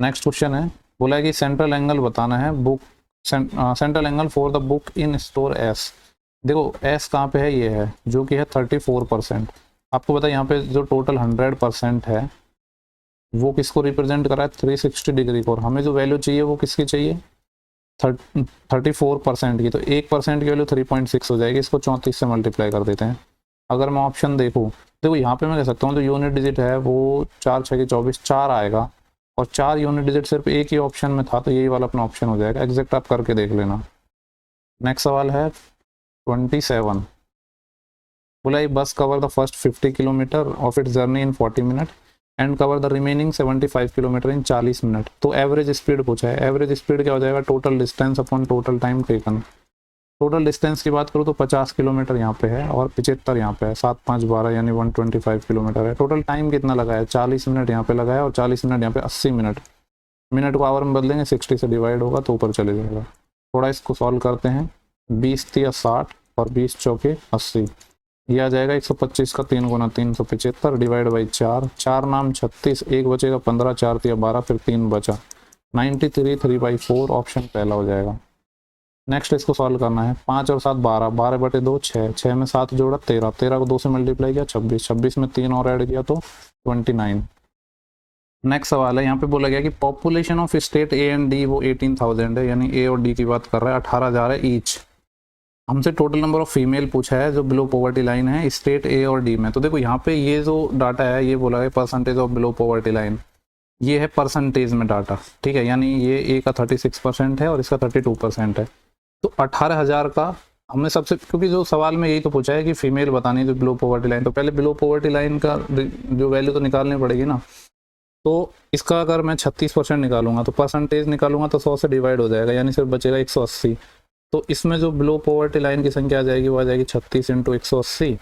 नेक्स्ट क्वेश्चन है, बोला है कि सेंट्रल एंगल बताना है book central angle for the book in store S। देखो S कहाँ पे है, ये है जो कि है 34%। आपको पता है यहाँ पे जो टोटल 100% है वो किसको रिप्रेजेंट कर रहा है 360 डिग्री को, और हमें जो वैल्यू चाहिए वो किसकी चाहिए 34% की, तो 1% की वैल्यू 3.6 हो जाएगी, इसको 34 से मल्टीप्लाई कर देते हैं। अगर मैं ऑप्शन देखूँ, देखो यहाँ पे मैं कह सकता हूँ जो यूनिट डिजिट है वो 4 6 की 24 4 आएगा, और 4 यूनिट डिजिट सिर्फ एक ही ऑप्शन में था तो यही वाला अपना ऑप्शन हो जाएगा, एग्जैक्ट आप करके देख लेना। नेक्स्ट सवाल है 27। बोला ये बस cover the first 50 kilometre of its journey in 40 minute and cover the remaining 75 kilometre in 40 minute. तो एवरेज स्पीड पूछा है, एवरेज स्पीड क्या हो जाएगा total distance upon total time taken. Total distance की बात करूँ तो 50 किलोमीटर यहाँ पे है और 75 यहाँ पे है, 7 5 12 यानी 125 किलोमीटर है। टोटल टाइम कितना लगा है 40 मिनट यहाँ पे लगा है, और 40 मिनट यहाँ पे 80 मिनट, मिनट को आवर में बदलेंगे 60 से डिवाइड होगा तो ऊपर चले जाएगा। थोड़ा इसको सॉल्व करते हैं, 20 3 60 और 20 चौके 80, ये आ जाएगा 125 का 3 गुना 375 डिवाइड बाई 4, 4 नाम 36, 1 बचेगा 15, 4 3 12, फिर 3 बचा 93, 3/4 ऑप्शन पहला हो जाएगा। नेक्स्ट इसको सॉल्व करना है, 5 और 7 12, 12/2 6, 6 में 7 जोड़ा 13, 13 को 2 से मल्टीप्लाई किया 26, 26 में 3 और ऐड किया तो 29। नेक्स्ट सवाल है, यहाँ पे बोला गया कि population of state A and D वो 18,000 है, यानी A और D की बात कर रहा है, 18,000 है ईच। हमसे टोटल नंबर ऑफ फीमेल पूछा है जो बिलो पॉवर्टी लाइन है स्टेट A और D में। तो देखो यहाँ पे ये जो डाटा है ये बोला है percentage of below poverty line, ये है परसेंटेज में डाटा, ठीक है, यानी ये A का 36% है और इसका 32% है। तो 18,000 का हमने सबसे, क्योंकि जो सवाल में यही तो पूछा है कि फीमेल बतानी है जो बिलो पॉवर्टी लाइन, तो पहले बिलो पॉवर्टी लाइन का जो वैल्यू तो निकालनी पड़ेगी ना। तो इसका अगर मैं 36% निकालूंगा तो परसेंटेज निकालूंगा तो 100 से डिवाइड हो जाएगा, यानी सिर्फ बचेगा 180। तो इसमें जो बिलो पॉवर्टी लाइन की संख्या आ जाएगी वो आ जाएगी 36 इंटू 180,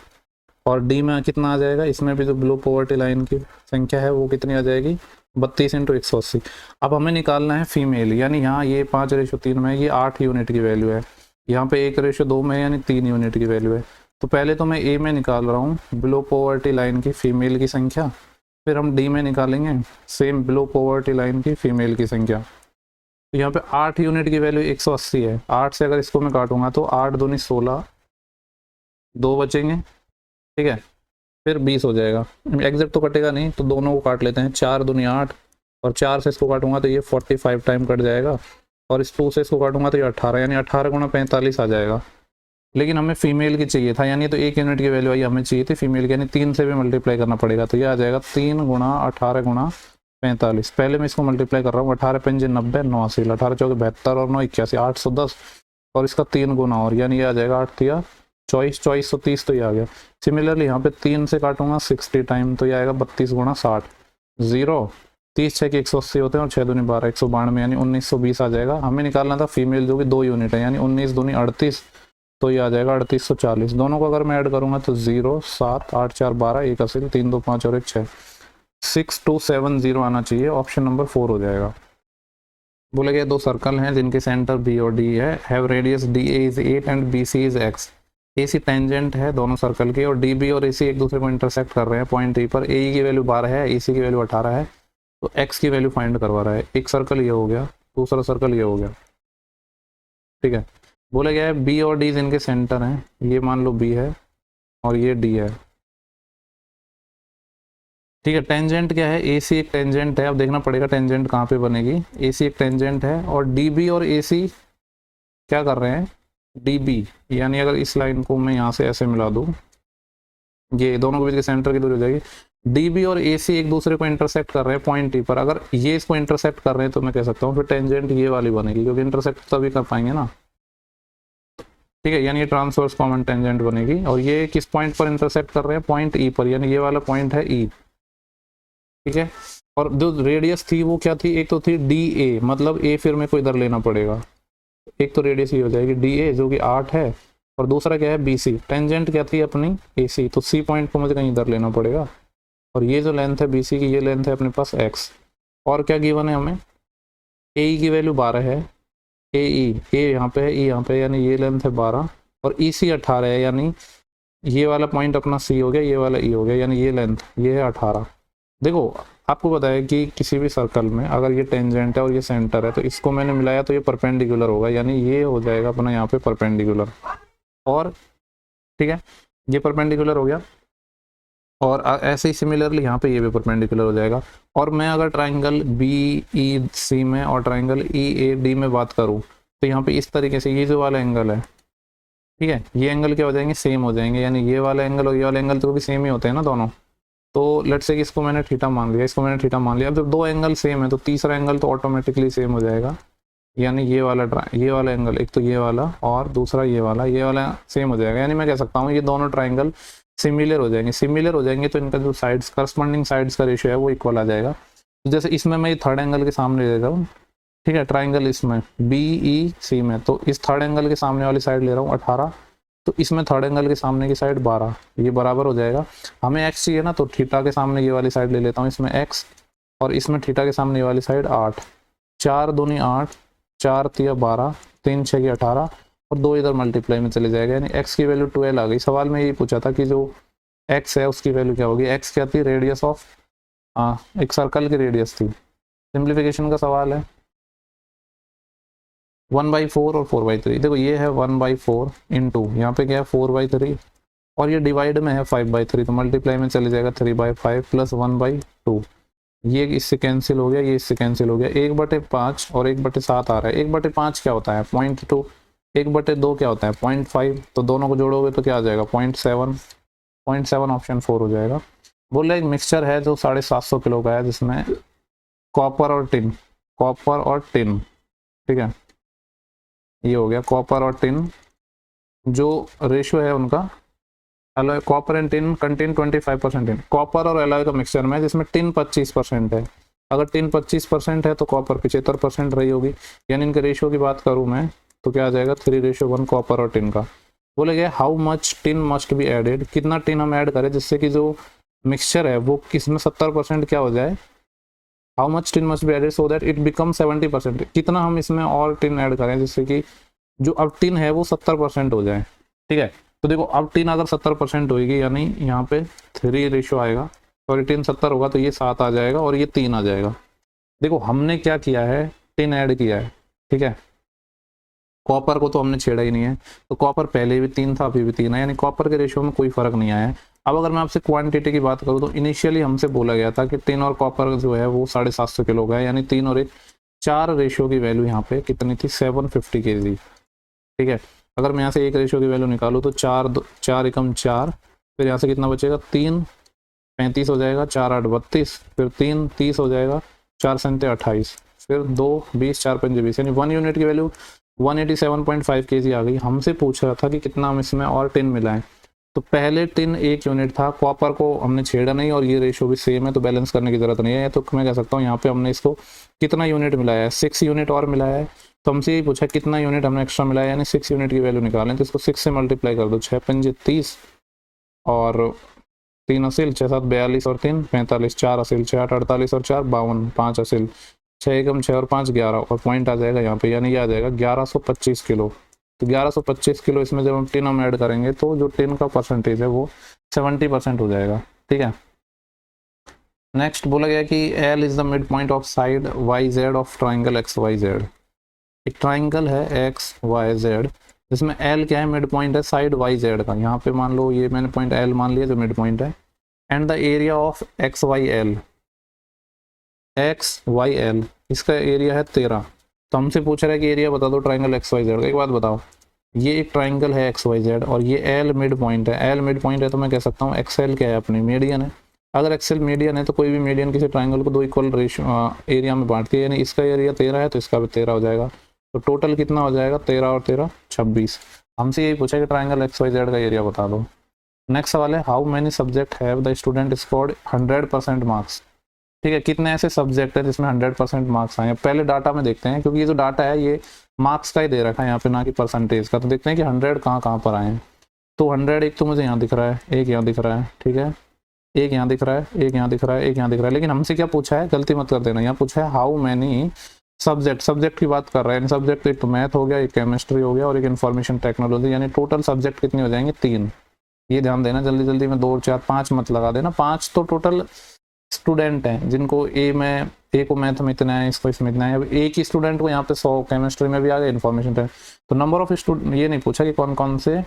और डी में कितना आ जाएगा, इसमें भी जो बिलो पॉवर्टी लाइन की संख्या है वो कितनी आ जाएगी 32 इंटू 180। अब हमें निकालना है फीमेल, यानी यहाँ ये 5/3 में ये 8 यूनिट की वैल्यू है, यहाँ पे 1:2 में यानी 3 यूनिट की वैल्यू है। तो पहले तो मैं ए में निकाल रहा हूँ बिलो पॉवर्टी लाइन की फीमेल की संख्या, फिर हम डी में निकालेंगे सेम बिलो पॉवर्टी लाइन की फीमेल की संख्या। तो यहाँ पे 8 यूनिट की वैल्यू 180 है। 8 से अगर इसको मैं काटूंगा तो 8 दूनी 16, 2 बचेंगे, ठीक है, फिर 20 हो जाएगा। एग्जैक्ट तो कटेगा नहीं तो दोनों को काट लेते हैं। 4 दूनी 8 और 4 से इसको काटूंगा तो ये 45 टाइम कट जाएगा, और इस 2 से इसको काटूंगा तो ये 18, यानी 18 गुणा 45 आ जाएगा। लेकिन हमें फीमेल की चाहिए था, यानी तो 1 यूनिट की वैल्यू आई हमें चाहिए थी फीमेल की, यानी 3 से भी मल्टीप्लाई करना पड़ेगा। तो ये आ जाएगा 3 गुणा 18 गुणा 45। पहले मैं इसको मल्टीप्लाई कर रहा हूँ, 18 पंजे 90, 9 80, 18 चौके 72 और 9 81, 810, और इसका 3 गुना और, यानी ये आ जाएगा 8 तिया 24, 2430, तो ये आ गया। सिमिलरली यहाँ पे 3 से काटूंगा 60 टाइम, तो ये आएगा 32 गुणा 60, 0, 30 6 के 180 होते हैं और 6 दूनी 12, 192, यानी 1920 आ जाएगा। हमें निकालना था फीमेल जो कि 2 यूनिट है, यानी 19 दूनी 38, तो ये आ जाएगा 3840। दोनों को अगर मैं ऐड करूंगा तो 0 7 8 4 12, 1 80, 3 2 5 और 1 6, 6270 आना चाहिए। ऑप्शन नंबर 4 हो जाएगा। बोले गए 2 सर्कल हैं जिनके सेंटर बी और डी है, have radius d a is 8 and b c is x. A c tangent है दोनों सर्कल के, और डी बी और ए सी एक दूसरे को इंटरसेक्ट कर रहे हैं पॉइंट ई पर। ए की वैल्यू 12 है, ए सी की वैल्यू 18 है, तो एक्स की वैल्यू फाइंड करवा रहा है। एक सर्कल ये हो गया, दूसरा सर्कल ये हो गया, ठीक है। बोला गया है बी और डी जिनके सेंटर हैं, ये मान लो बी है और ये डी है, ठीक है। टेंजेंट क्या है, ए सी एक टेंजेंट है। अब देखना पड़ेगा टेंजेंट कहाँ पे बनेगी। ए सी एक टेंजेंट है और डी बी और ए सी क्या कर रहे हैं, डी बी, यानी अगर इस लाइन को मैं यहाँ से ऐसे मिला दूँ, ये दोनों के बीच के सेंटर की दूरी हो जाएगी। डी बी और ए सी एक दूसरे को इंटरसेक्ट कर रहे हैं पॉइंट ई पर। अगर ये इसको इंटरसेक्ट कर रहे हैं तो मैं कह सकता हूँ फिर टेंजेंट ये वाली बनेगी, क्योंकि इंटरसेक्ट तभी कर पाएंगे ना, ठीक है। यानी ये ट्रांसवर्स कॉमन टेंजेंट बनेगी। और ये किस पॉइंट पर इंटरसेक्ट कर रहे हैं, पॉइंट ई पर, यानी ये वाला पॉइंट है ई, ठीक है। और जो रेडियस थी वो क्या थी, एक तो थी डी ए, मतलब ए फिर मेरे को इधर लेना पड़ेगा, एक तो रेडियस ये हो जाएगी डी ए जो कि 8 है, और दूसरा क्या है बी सी। टेंजेंट क्या थी अपनी ए सी, तो सी पॉइंट को मुझे कहीं इधर लेना पड़ेगा, और ये जो लेंथ है बी सी की, ये लेंथ है अपने पास एक्स। और क्या गिवन है हमें, ए ई की वैल्यू 12 है, ए ई, ए यहाँ पे है, ई यहाँ पे, यानी ये लेंथ है 12, और ई सी 18 है, यानी ये वाला पॉइंट अपना सी हो गया, ये वाला ई हो गया, यानी ये लेंथ ये है 18। देखो आपको पता है कि किसी भी सर्कल में अगर ये टेंजेंट है और ये सेंटर है तो इसको मैंने मिलाया तो ये परपेंडिकुलर होगा, यानी ये हो जाएगा अपना यहाँ पे परपेंडिकुलर, और ठीक है ये परपेंडिकुलर हो गया। और ऐसे ही सिमिलरली यहाँ पे ये भी परपेंडिकुलर हो जाएगा। और मैं अगर ट्राइंगल बी ई सी में और ट्राइंगल ई ए डी में बात करूँ तो यहाँ पे इस तरीके से ये जो वाला एंगल है, ठीक है, ये एंगल क्या हो जाएंगे, सेम हो जाएंगे, यानी ये वाला एंगल और ये वाला एंगल तो भी सेम ही होते हैं ना दोनों। तो लेट्स से कि इसको मैंने थीटा मान लिया, इसको मैंने थीटा मान लिया। अब जब 2 एंगल सेम है तो तीसरा एंगल तो ऑटोमेटिकली सेम हो जाएगा, यानी ये वाला एंगल, एक तो ये वाला और दूसरा ये वाला सेम हो जाएगा। यानी मैं कह सकता हूँ ये दोनों ट्राइंगल सिमिलर हो जाएंगे। सिमिलर हो जाएंगे तो इनका जो साइड्स करस्पॉन्डिंग साइड्स का रेशियो है वो इक्वल आ जाएगा। तो जैसे इसमें मैं ये थर्ड एंगल के सामने ले रहा हूँ, ठीक है, ट्राइंगल इसमें बी ई सी में, तो इस थर्ड एंगल के सामने वाली साइड ले रहा हूँ 18, तो इसमें थर्ड एंगल के सामने की साइड 12, ये बराबर हो जाएगा। हमें एक्स चाहिए ना, तो थीटा के सामने ये वाली साइड ले लेता हूँ, इसमें एक्स, और इसमें थीटा के सामने ये वाली साइड 8, 4 दूनी 8, 4 तिया 12, 3 6 की 18, और 2 इधर मल्टीप्लाई में चले जाएगा, यानी एक्स की वैल्यू 12 आ गई। सवाल में यही पूछा था कि जो एक्स है उसकी वैल्यू क्या होगी। एक्स क्या थी, रेडियस ऑफ एक सर्कल की रेडियस थी। सिंप्लीफिकेशन का सवाल है, 1/4 और 4/3। देखो ये है 1/4 इंटू यहाँ पे क्या है 4/3, और ये डिवाइड में है 5/3, तो मल्टीप्लाई में चले जाएगा 3/5 प्लस 1/2। ये इससे कैंसिल हो गया, ये इससे कैंसिल हो गया। 1/5 और 1/7 आ रहा है। 1/5 क्या होता है 0.2, 1/2 क्या होता है 0.5, तो दोनों को जोड़ोगे तो क्या आ जाएगा 0.7 ऑप्शन 4 हो जाएगा। बोल रहे एक मिक्सचर है जो 750 किलो का है, जिसमें कॉपर और टिन, ठीक है, ये हो गया कॉपर और टिन, जो रेशियो है उनका, alloy copper and tin contain 25% tin. Copper और एलॉय का मिक्सचर में जिसमें टिन 25% है। अगर टिन 25% है तो कॉपर 75% रही होगी, यानी इनके रेशियो की बात करूं मैं तो क्या आ जाएगा 3:1 कॉपर और टिन का। बोले गए how much tin must be added, कितना टिन हम ऐड करें जिससे कि जो मिक्सचर है वो किसमें 70% क्या हो जाए, how much tin must be added so that it become 70%, कितना हम इसमें और टिन ऐड करें जिससे कि जो अब टिन है वो 70% हो जाए, ठीक है। तो देखो अब टिन अगर 70% होगी यानी यहाँ पे 3 रेशो आएगा, सॉरी टिन 70 होगा तो ये 7 आ जाएगा और ये 3 आ जाएगा। देखो हमने क्या किया है, टिन ऐड किया है, ठीक है। कॉपर को तो हमने छेड़ा ही नहीं है, तो कॉपर पहले भी 3 था, अभी भी 3 है, यानी कॉपर के रेशियो में कोई फर्क नहीं आया है। अब अगर मैं आपसे क्वांटिटी की बात करूँ तो इनिशियली हमसे बोला गया था कि टिन और कॉपर जो है वो 750 किलो का है, यानी 3 और 1 4 रेशियो की वैल्यू यहाँ पे कितनी थी, 750 kg, ठीक है। अगर मैं यहाँ से 1 रेशियो की वैल्यू निकालूँ तो 4 एकम 4, फिर यहाँ से कितना बचेगा 3 35 हो जाएगा, 4 8 32, फिर 3 30 हो जाएगा, 4 7 28, फिर 2 20, 4 5 20, यानी 1 यूनिट की वैल्यू 187.5 kg आ गई। हमसे पूछ रहा था कि कितना हम इसमें और टिन मिलाएं, तो पहले टिन 1 यूनिट था, कॉपर को हमने छेड़ा नहीं और ये रेशो भी सेम है, तो बैलेंस करने की जरूरत नहीं है। तो मैं कह सकता हूँ यहाँ पे हमने इसको कितना यूनिट मिलाया है, 6 यूनिट और मिलाया है। तो हमसे यही पूछा कितना यूनिट हमने एक्स्ट्रा मिलाया, यानी 6 यूनिट की वैल्यू निकालें, तो इसको 6 से मल्टीप्लाई कर दो, 6 पंजे 30 और 3 असील 6 7 42 और 3 45, 4 असील 6 8 48 और 4 52, 5 असील 6 एकम 6 और 5 11 और पॉइंट आ जाएगा यहाँ पे, यानी ये आ जाएगा 1125 किलो। तो 1125 किलो इसमें जब हम टिन ऐड करेंगे तो जो टिन का परसेंटेज है वो 70% हो जाएगा, ठीक है। नेक्स्ट बोला गया कि l is the mid point of side y z of triangle x y z. एक ट्राइंगल है एक्स वाई जेड जिसमें एल क्या है, मिड पॉइंट है साइड वाई जेड का। यहाँ पे मान लो ये मैंने पॉइंट एल मान लिया जो मिड पॉइंट है, and the area of x y l, x y l इसका एरिया है 13। तो हमसे पूछ रहा है कि एरिया बता दो ट्राइंगल एक्स वाई जेड का। एक बात बताओ, ये एक ट्राइंगल है एक्स वाई जेड और ये एल मिड पॉइंट है, एल मिड पॉइंट है तो मैं कह सकता हूँ एक्सएल क्या है, अपनी मीडियन है। अगर एक्सएल मीडियन है तो कोई भी मीडियन किसी ट्राइंगल को 2 इक्वल रेशियो एरिया में बांटती है, यानी इसका एरिया 13 है तो इसका भी 13 हो जाएगा। तो टोटल कितना हो जाएगा, 13 और 13 26। हमसे यही पूछा कि ट्राइंगल एक्स वाई जेड का एरिया बता दो। नेक्स्ट सवाल है, how many subject have the student scored 100% marks. ठीक है, कितने ऐसे सब्जेक्ट है जिसमें 100% मार्क्स आए। पहले डाटा में देखते हैं, क्योंकि ये जो डाटा है ये मार्क्स का ही दे रखा है यहाँ पे, ना कि परसेंटेज का। तो देखते हैं कि 100 कहाँ पर आए हैं। तो 100 एक तो मुझे यहाँ दिख रहा है, एक यहाँ दिख रहा है, ठीक है, एक यहाँ दिख रहा है, एक यहाँ दिख रहा है, एक यहाँ दिख रहा है। लेकिन हमसे क्या पूछा है, गलती मत कर देना, यहाँ पूछा है हाउ मैनी सब्जेक्ट, सब्जेक्ट की बात कर रहा है। सब्जेक्ट एक तो मैथ हो गया, एक केमिस्ट्री हो गया और एक इन्फॉर्मेशन टेक्नोलॉजी, यानी टोटल सब्जेक्ट कितने हो जाएंगे, 3। ये ध्यान देना, जल्दी जल्दी में 2 4 5 मत लगा देना। 5 तो टोटल स्टूडेंट हैं जिनको ए को मैथ में इतना है, इसको इसमें इतना है। अब एक ही स्टूडेंट को यहाँ पे 100 केमिस्ट्री में भी आ गया, इन्फॉर्मेशन टेक। तो नंबर ऑफ स्टूडेंट ये नहीं पूछा कि कौन कौन से,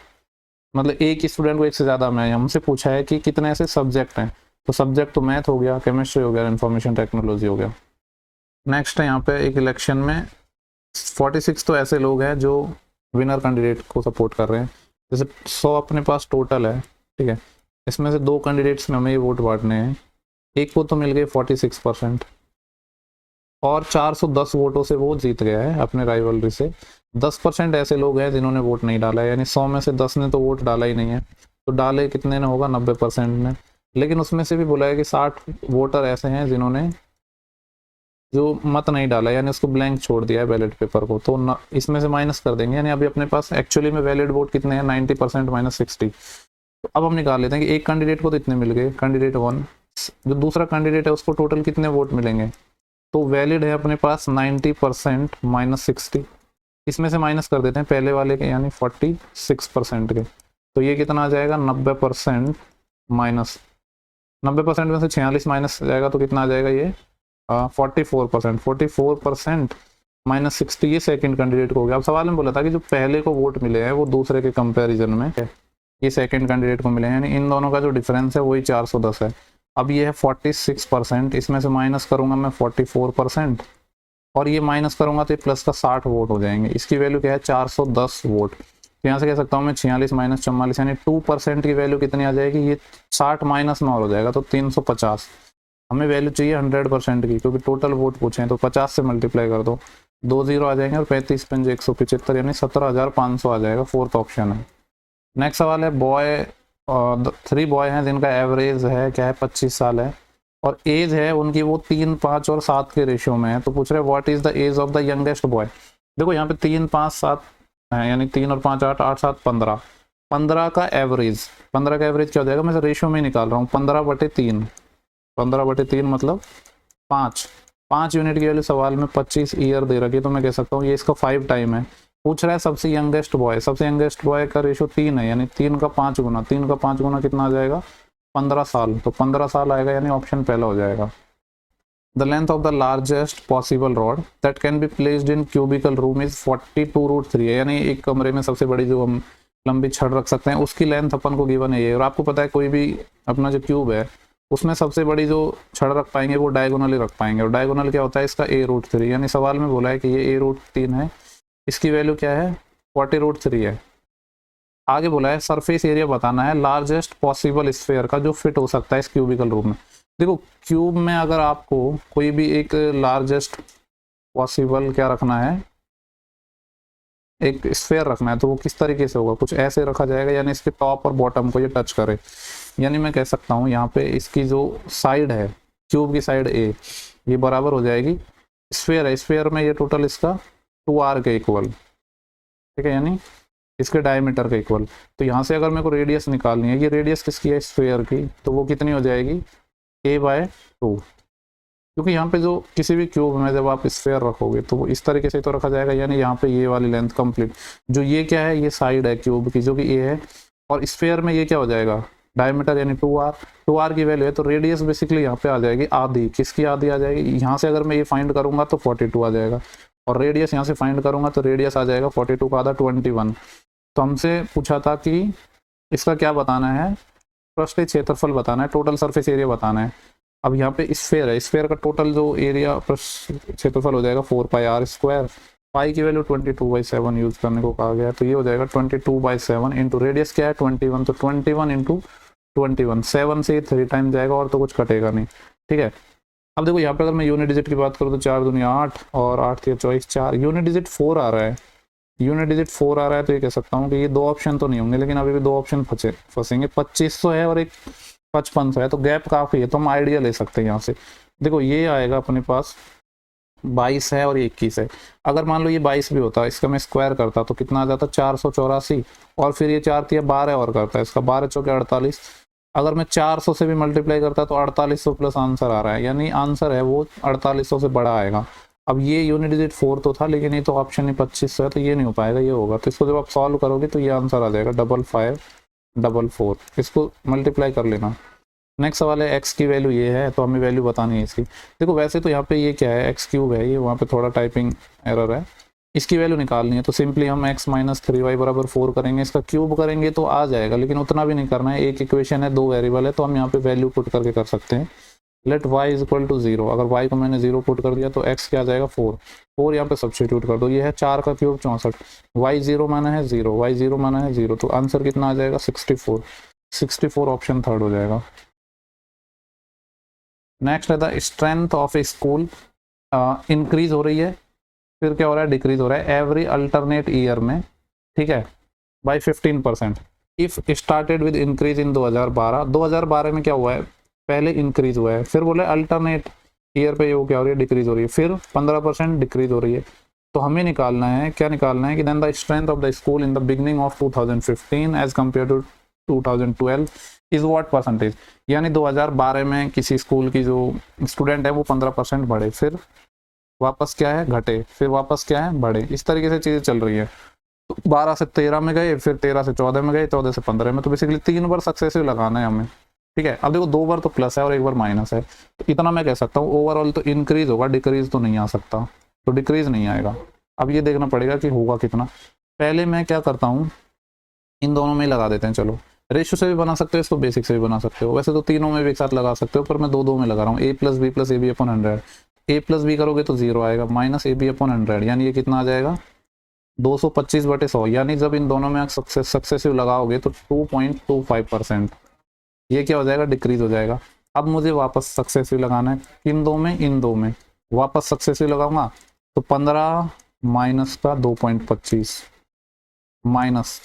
मतलब एक ही स्टूडेंट को एक से ज़्यादा में, हमसे पूछा है कि कितने ऐसे सब्जेक्ट हैं। तो सब्जेक्ट तो मैथ हो गया, केमिस्ट्री हो गया, इन्फॉर्मेशन टेक्नोलॉजी हो गया। नेक्स्ट है यहाँ पे एक इलेक्शन में 46 तो ऐसे लोग हैं जो विनर कैंडिडेट को सपोर्ट कर रहे हैं। जैसे 100 अपने पास टोटल है, ठीक है, इसमें से 2 कैंडिडेट्स में हमें ये वोट बांटने हैं। एक को तो मिल गए 46% और 410 वोटों से वो जीत गया है अपने राइवलरी से। 10% ऐसे लोग हैं जिन्होंने वोट नहीं डाला है, यानी 100 में से 10 ने तो वोट डाला ही नहीं है। तो डाले कितने ने होगा, 90% ने। लेकिन उसमें से भी बोला है कि 60 वोटर ऐसे हैं जिन्होंने जो मत नहीं डाला, यानी उसको ब्लैंक छोड़ दिया है बैलेट पेपर को। तो इसमें से माइनस कर देंगे, यानी अभी अपने पास एक्चुअली में वैलिड वोट कितने हैं, 90% माइनस 60। तो अब हम निकाल लेते हैं कि एक कैंडिडेट को तो इतने मिल गए, कैंडिडेट 1। जो दूसरा कैंडिडेट है उसको टोटल कितने वोट मिलेंगे। तो वैलिड है अपने पास 90% माइनस 60। इसमें से माइनस कर देते हैं पहले वाले के, यानी 46% के। तो ये कितना आ जाएगा, 90% माइनस 90% में से 46 माइनस जाएगा तो कितना आ जाएगा ये 44%। 44% माइनस 60 ये सेकंड कैंडिडेट को हो गया। अब सवाल में बोला था कि जो पहले को वोट मिले हैं वो दूसरे के कंपैरिजन में ये सेकंड कैंडिडेट को मिले हैं, यानी इन दोनों का जो डिफरेंस है वही 410 है। अब ये है 46%, इसमें से माइनस करूंगा मैं 44% और ये माइनस करूंगा तो ये प्लस का 60 वोट हो जाएंगे। इसकी वैल्यू क्या है, 410 वोट। तो यहाँ से कह सकता हूँ मैं 46 माइनस 44, यानी 2% की वैल्यू कितनी आ जाएगी, ये 60 माइनस में और हो जाएगा तो 350। हमें वैल्यू चाहिए 100% की, क्योंकि टोटल वोट पूछे हैं। तो 50 से मल्टीप्लाई कर दो, 2 0 आ जाएंगे और 35 पंजे 175, यानी 17,500 आ जाएगा। 4th ऑप्शन है। नेक्स्ट सवाल है, बॉय 3 बॉय हैं जिनका एवरेज है क्या है, 25 साल है और एज है उनकी वो 3 5 और 7 के रेशियो में है। तो पूछ रहे हैं what is the age of the youngest boy. देखो यहाँ पे 3 5 7 है, यानी 3 और 5 8 8 7 15। 15 का एवरेज, 15 का एवरेज क्या हो जाएगा, मैं रेशियो में निकाल रहा हूँ, 15/3। 15/3 मतलब 5 यूनिट की वैल्यू सवाल में 25 ईयर दे रखी है, तो मैं कह सकता हूँ ये इसका 5 टाइम है। पूछ रहा है सबसे यंगेस्ट बॉय का रेशो 3 है, यानी 3 का 5 गुना, 3 का 5 गुना कितना आ जाएगा 15 साल, तो 15 साल आएगा, यानी ऑप्शन पहला हो जाएगा। The length of the largest possible rod that can be placed in cubical room is 42√3 है, यानी एक कमरे में सबसे बड़ी जो हम लंबी छड़ रख सकते हैं उसकी लेंथ अपन को गिवन है ये। और आपको पता है कोई भी अपना जो क्यूब है उसमें सबसे बड़ी जो छड़ रख पाएंगे वो डायगोनली रख पाएंगे, और डायगोनल क्या होता है इसका a√3, यानी सवाल में बोला है कि ये a√3 है, इसकी वैल्यू क्या है 40√3 है। आगे बोला है सरफेस एरिया बताना है लार्जेस्ट पॉसिबल स्फेयर का जो फिट हो सकता है इस क्यूबिकल रूम में। देखो क्यूब में अगर आपको कोई भी एक लार्जेस्ट पॉसिबल क्या रखना है, एक स्फेयर रखना है, तो वो किस तरीके से होगा, कुछ ऐसे रखा जाएगा, यानी इसके टॉप और बॉटम को ये टच करे। यानी मैं कह सकता हूँ यहाँ पे इसकी जो साइड है क्यूब की साइड ए ये बराबर हो जाएगी स्फेयर है, स्फेयर में ये टोटल इसका 2r के इक्वल, ठीक है, यानी इसके डायमीटर के इक्वल। तो यहाँ से अगर मेरे को रेडियस निकालनी है, ये रेडियस किसकी है स्फेयर की, तो वो कितनी हो जाएगी a/2, क्योंकि यहाँ पे जो किसी भी क्यूब में जब आप स्फेयर रखोगे तो वो इस तरीके से तो रखा जाएगा, यानी यहाँ पे ये वाली लेंथ कंप्लीट, जो ये क्या है ये साइड है क्यूब की जो कि ए है, और स्फेयर में ये क्या हो जाएगा डायमीटर यानी 2r की वैल्यू है, तो रेडियस बेसिकली यहाँ पे आ जाएगी आधी, किसकी आधी आ जाएगी, यहाँ से अगर मैं ये फाइंड करूंगा तो 42 आ जाएगा, और रेडियस यहाँ से फाइंड करूंगा तो रेडियस आ जाएगा 42 का आधा 21। तो हमसे पूछा था कि इसका क्या बताना है, पृष्ठीय क्षेत्रफल बताना है, टोटल सरफेस एरिया बताना है। अब यहाँ पे स्फेयर है, स्फेयर का टोटल जो एरिया क्षेत्रफल हो जाएगा 4πr², पाई की वैल्यू 22/7 यूज करने को कहा गया है, तो ये हो जाएगा 22/7 इंटू रेडियस क्या है 21, तो 21 इंटू 21, 7 से 3 टाइम जाएगा और तो कुछ कटेगा नहीं, ठीक है। अब देखो यहाँ पे अगर मैं यूनिट डिजिट की बात करूँ तो 4 दूनी 8 और 8 3 24, 4 यूनिट डिजिट 4 आ रहा है, यूनिट डिजिट 4 आ रहा है, तो ये कह सकता हूँ कि ये 2 ऑप्शन तो नहीं होंगे, लेकिन अभी भी 2 ऑप्शन फंसेंगे। 2500 है और एक 5500 है, तो गैप काफ़ी है, तो हम आइडिया ले सकते हैं यहाँ से। देखो ये आएगा अपने पास 22 है और 21 है, अगर मान लो ये 22 भी होता, इसका मैं स्क्वायर करता तो कितना आ जाता 484, और फिर ये 4 3 12 और करता है, इसका 12 चौके 48, अगर मैं 400 से भी मल्टीप्लाई करता तो 4800 प्लस आंसर आ रहा है, यानी आंसर है वो 4800 से बड़ा आएगा। अब ये यूनिट डिजिट 4 तो था, लेकिन ये तो ऑप्शन ही 2500 है, तो ये नहीं हो पाएगा, ये होगा। तो इसको जब आप सॉल्व करोगे तो ये आंसर आ जाएगा 5544, इसको मल्टीप्लाई कर लेना। नेक्स्ट सवाल है एक्स की वैल्यू ये है, तो हमें वैल्यू बतानी है इसकी। देखो वैसे तो यहाँ पे ये क्या है x³ है, ये वहाँ पे थोड़ा टाइपिंग एरर है, इसकी वैल्यू निकालनी है, तो सिंपली हम x - 3y = 4 करेंगे, इसका क्यूब करेंगे तो आ जाएगा, लेकिन उतना भी नहीं करना है, एक इक्वेशन है 2 वेरिएबल है, तो हम यहाँ पे वैल्यू पुट करके कर सकते हैं। लेट y = 0, अगर y को मैंने 0 पुट कर दिया तो x क्या आ जाएगा 4 यहाँ पे सब्स्टिट्यूट कर दो, ये है 4 का क्यूब 64, y 0 माना है 0, y 0 माना है 0, तो आंसर कितना आ जाएगा 64 ऑप्शन थर्ड हो जाएगा। नेक्स्ट है the strength of A school increase हो रही है, फिर क्या हो रहा है डिक्रीज हो रहा है एवरी अल्टरनेट ईयर में, ठीक है, by 15%। If started with increase in 2012 में क्या हुआ है पहले इंक्रीज हुआ है, फिर बोले अल्टरनेट ईयर पे वो क्या हो रही है डिक्रीज हो रही है, फिर 15% डिक्रीज हो रही है। तो हमें निकालना है, क्या निकालना है कि then the strength of the school in the beginning of 2015 as compare to 2012 is what percentage, यानी 2012 में किसी स्कूल की जो स्टूडेंट है वो 15% बढ़े, फिर वापस क्या है घटे, फिर वापस क्या है बढ़े, इस तरीके से चीज़ें चल रही है। तो 12 से 13 में गए, फिर 13 से 14 में गए, 14 से 15 में, तो बेसिकली 3 बार सक्सेसिव लगाना है हमें, ठीक है। अब देखो 2 बार तो प्लस है और 1 बार माइनस है, तो इतना मैं कह सकता हूँ ओवरऑल तो इंक्रीज होगा, डिक्रीज तो नहीं आ सकता, तो डिक्रीज नहीं आएगा। अब ये देखना पड़ेगा कि होगा कितना। पहले मैं क्या करता हूँ इन दोनों में ही लगा देते हैं, चलो रेशियो से भी बना सकते हो इसको, बेसिक से भी बना सकते हो, वैसे तो तीनों में भी एक साथ लगा सकते हो, पर मैं दो में लगा रहा हूँ। a + b + ab/100, a + b करोगे तो 0 आएगा, -ab/100, यानी ये कितना आ जाएगा 225/100, यानी जब इन दोनों में सक्सेसिव लगाओगे तो 2.25%, ये क्या हो जाएगा डिक्रीज हो जाएगा। अब मुझे वापस सक्सेसिव लगाना है, इन दो में वापस सक्सेसिव लगाऊंगा तो 15 माइनस का 2.25 माइनस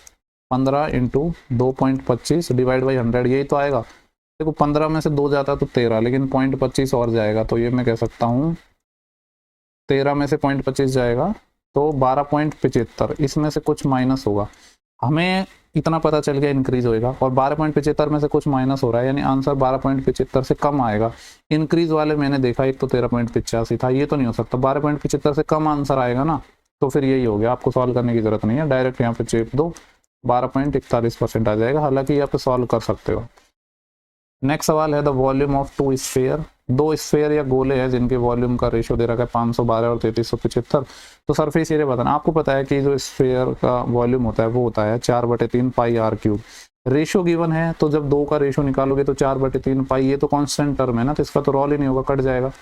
15 इंटू 2.25 डिवाइड बाई 100, यही तो आएगा। देखो 15 में से 2 जाता तो 13, लेकिन 0.25 और जाएगा, तो ये मैं कह सकता हूँ 13 में से 0.25 जाएगा तो 12.75, इसमें से कुछ माइनस होगा, हमें इतना पता चल गया इंक्रीज होएगा, और 12.75 में से कुछ माइनस हो रहा है, यानी आंसर 12.75 से कम आएगा। इंक्रीज वाले मैंने देखा एक तो 13.85 था, ये तो नहीं हो सकता, 12.75 से कम आंसर आएगा ना, तो फिर यही हो गया, आपको सॉल्व करने की ज़रूरत नहीं है, डायरेक्ट यहाँ पे चेप दो, 12.41% आ जाएगा। हालांकि यहाँ पे सॉल्व कर सकते हो। नेक्स्ट सवाल है the volume of two sphere. दो स्फीयर या गोले हैं जिनके वॉल्यूम का रेशियो दे रखा है 512 और 3375। तो सरफेस एरिया बताना। आपको पता है कि जो स्फीयर का वॉल्यूम होता है वो होता है 4/3 पाई आर क्यूब। रेशियो गिवन है, तो जब दो का रेशियो निकालोगे तो 4/3 पाई, ये तो कांस्टेंट टर्म है ना, तो इसका तो रोल ही नहीं होगा, कट जाएगा।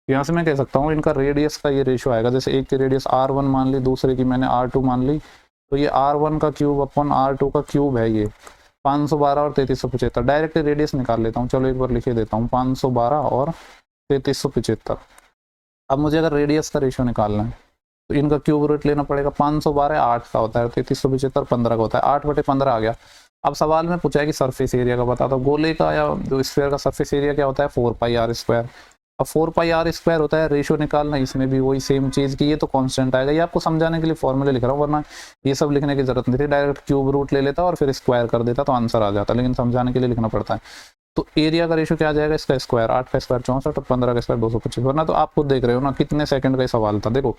यहाँ से मैं कह सकता हूँ इनका रेडियस का ये रेशियो आएगा। जैसे एक की रेडियस r1 मान ली, दूसरे की मैंने r2 मान ली, तो ये r1 का क्यूब अपन r2 का क्यूब है, ये 512 और 3375। डायरेक्ट रेडियस निकाल लेता हूँ, चलो एक बार लिखे देता हूँ, 512 और 3375। अब मुझे अगर रेडियस का रेशियो निकालना है तो इनका क्यूब रूट लेना पड़ेगा। 512 8 का होता है, 3375 15 का होता है, 8/15 आ गया। अब सवाल में पूछा है कि सरफेस एरिया का बता दो। गोले का या जो स्फीयर का सरफेस एरिया क्या होता है, 4πr²। अब 4πr² होता है, रेशियो निकालना, इसमें भी वही सेम चीज़ की, ये तो कांस्टेंट आएगा। ये आपको समझाने के लिए फॉर्मूले लिख रहा हूँ, वरना ये सब लिखने की जरूरत नहीं थी, डायरेक्ट क्यूब रूट ले लेता और फिर स्क्वायर कर देता तो आंसर आ जाता, लेकिन समझाने के लिए लिखना पड़ता है। तो एरिया का रेशियो क्या आ जाएगा, इसका स्क्वायर, 8 का स्क्वायर 64 और 15 का स्क्वायर 225। वरना तो आप खुद देख रहे हो ना कितने सेकंड का ही सवाल था। देखो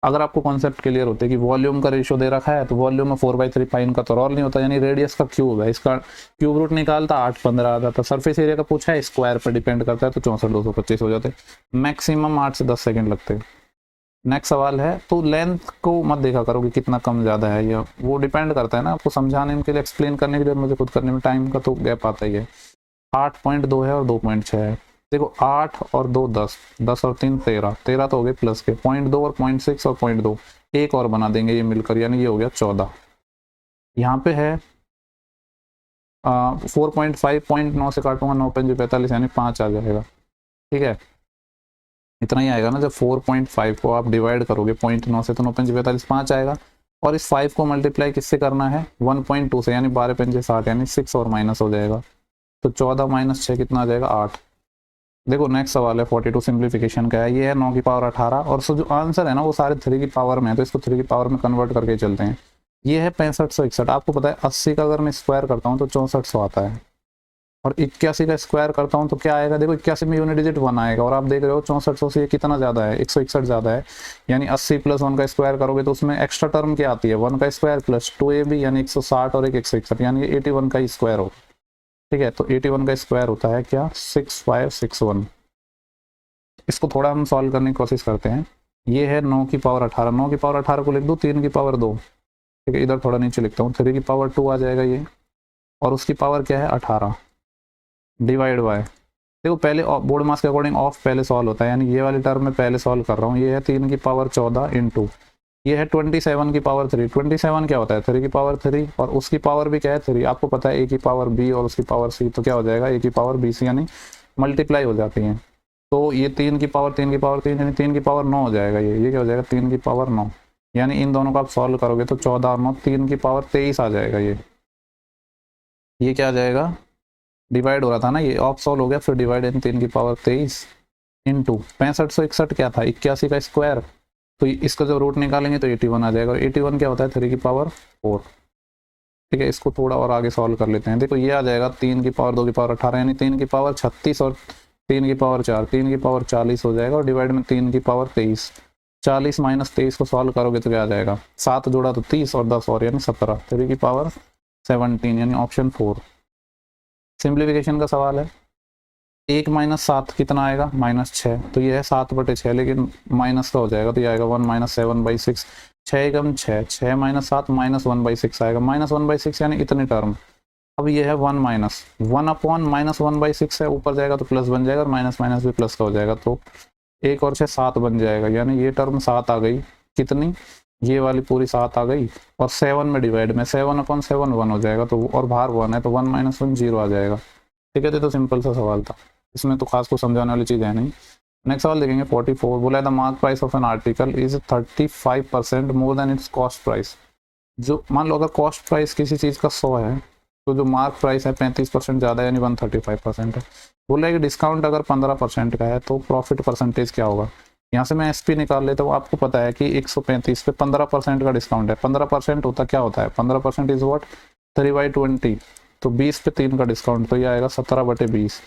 अगर आपको कॉन्सेप्ट क्लियर होते कि वॉल्यूम का रेशियो दे रखा है, तो वॉल्यूम में 4/3 पाई का तो रोल नहीं होता, यानी रेडियस का क्यूब है, इसका क्यूब रूट निकालता 8/15 आ जाता। सरफेस एरिया का पूछा है, स्क्वायर पर डिपेंड करता है, तो 64 225 हो जाते। मैक्सिमम 8 से 10 सेकंड लगते। नेक्स्ट सवाल है, तो लेंथ को मत देखा करो कि कितना कम ज़्यादा है, या वो डिपेंड करता है ना, आपको समझाने के लिए, एक्सप्लेन करने के लिए, मुझे खुद करने में टाइम का तो गैप आता ही है। 8.2 है और 2.6 है। देखो 8 और 2 10, 10 और 3 13, 13 तो हो गए प्लस के, 0.2 और 0.6 और 0.2 एक और बना देंगे ये मिलकर, यानी ये हो गया 14। यहाँ पे है 4.5, 0.9 से काटूंगा 9×45 यानी 5 आ जाएगा। ठीक है, इतना ही आएगा ना। जब 4.5 को आप डिवाइड करोगे 0.9 से तो 9×45 5 आएगा, और इस 5 को मल्टीप्लाई किससे करना है, 1.2 से, यानी 12×5 यानी 6 और माइनस हो जाएगा, तो 14 - 6 कितना आ जाएगा, 8। देखो नेक्स्ट सवाल है 42, सिंप्लीफिकेशन का है। ये है 9 की पावर 18, और जो आंसर है ना वो सारे 3 की पावर में है, तो इसको 3 की पावर में कन्वर्ट करके चलते हैं। ये है 6561। आपको पता है 80 का अगर मैं स्क्वायर करता हूँ तो 6400 आता है, और 81 का स्क्वायर करता हूँ तो क्या आएगा, देखो 81 में यूनिट डिजिट 1 आएगा, और आप देख रहे हो 6400 से ये कितना ज़्यादा है, 161 ज़्यादा है, यानी 80 + 1 का स्क्वायर करोगे तो उसमें एक्स्ट्रा टर्म क्या आती है, 1 का स्क्वायर प्लस 2ab यानी 160 और एक 161, यानी 81 का ही स्क्वायर हो। ठीक है, तो 81 का स्क्वायर होता है क्या, 6561। इसको थोड़ा हम सॉल्व करने की कोशिश करते हैं। ये है 9 की पावर 18, 9 की पावर 18 को लिख दो 3 की पावर 2। ठीक है, इधर थोड़ा नीचे लिखता हूँ, 3 की पावर 2 आ जाएगा ये, और उसकी पावर क्या है 18, डिवाइड बाय, देखो पहले बोर्ड मास के अकॉर्डिंग ऑफ पहले सॉल्व होता है, यानी ये वाली टर्म में पहले सॉल्व कर रहा हूँ। ये है 3 की पावर 14 इंटू, ये है 27 की पावर 3। 27 क्या होता है, 3 की पावर 3, और उसकी पावर भी क्या है 3। आपको पता है a की पावर b और उसकी पावर c, तो क्या हो जाएगा a की पावर bc, यानी मल्टीप्लाई हो जाती हैं। तो ये 3 की पावर 3 की पावर 3 यानी 3 की पावर 9 हो जाएगा। ये क्या हो जाएगा, 3 की पावर 9, यानी इन दोनों को आप सॉल्व करोगे तो 14 और 9 3 की पावर 23 आ जाएगा। ये क्या आ जाएगा, डिवाइड हो रहा था ना, ये ऑफ सॉल्व हो गया, फिर डिवाइड इन 3 की पावर 23 इंटू 6561 क्या था, 81 का स्क्वायर, तो इसका जब रूट निकालेंगे तो 81 आ जाएगा। 81 क्या होता है, 3 की पावर 4। ठीक है, इसको थोड़ा और आगे सॉल्व कर लेते हैं। देखो ये आ जाएगा 3 की पावर 2 की पावर 18, यानी 3 की पावर 36 और 3 की पावर 4, 3 की पावर 40 हो जाएगा, और डिवाइड में 3 की पावर 23। 40 - 23 को सॉल्व करोगे तो क्या आ जाएगा, 7 जोड़ा तो 30 और 10 और यानी 17, 3 की पावर 17, यानी ऑप्शन 4। सिंप्लीफिकेशन का सवाल है। 1 - 7 कितना आएगा, -6, तो ये है 7/6, लेकिन माइनस का हो जाएगा तो ये आएगा 1 - 7/6। 6 एकम 6, 6 - 7 -1/6 आएगा, -1/6 यानी इतनी टर्म। अब ये है 1 अपॉन -1/6 है, ऊपर जाएगा तो प्लस बन जाएगा, और माइनस माइनस भी प्लस का हो जाएगा, तो 1 और 6 7 बन जाएगा, यानी ये टर्म 7 आ गई। कितनी, ये वाली पूरी 7 आ गई, और 7 में डिवाइड में 7/7 1 हो जाएगा, तो और बाहर 1 है तो 1 - 1 0 आ जाएगा। ठीक है, तो सिंपल सा सवाल था, इसमें तो खास को समझाने वाली चीज़ है नहीं। नेक्स्ट सवाल देखेंगे 44। बोला है the mark price of an article is 35% more than it's cost price. जो मान लो अगर कॉस्ट प्राइस किसी चीज़ का 100 है, तो जो मार्क प्राइस है 35% ज़्यादा यानी 135% है। बोला है कि डिस्काउंट अगर 15% का है तो प्रॉफिट परसेंटेज क्या होगा। यहाँ से मैं SP निकाल लेता हूँ। आपको पता है कि 135 पे 15% का डिस्काउंट है। 15% होता क्या होता है, 15% इज वॉट, 3/20, तो 20 पे 3 का डिस्काउंट, तो ये आएगा 17/20।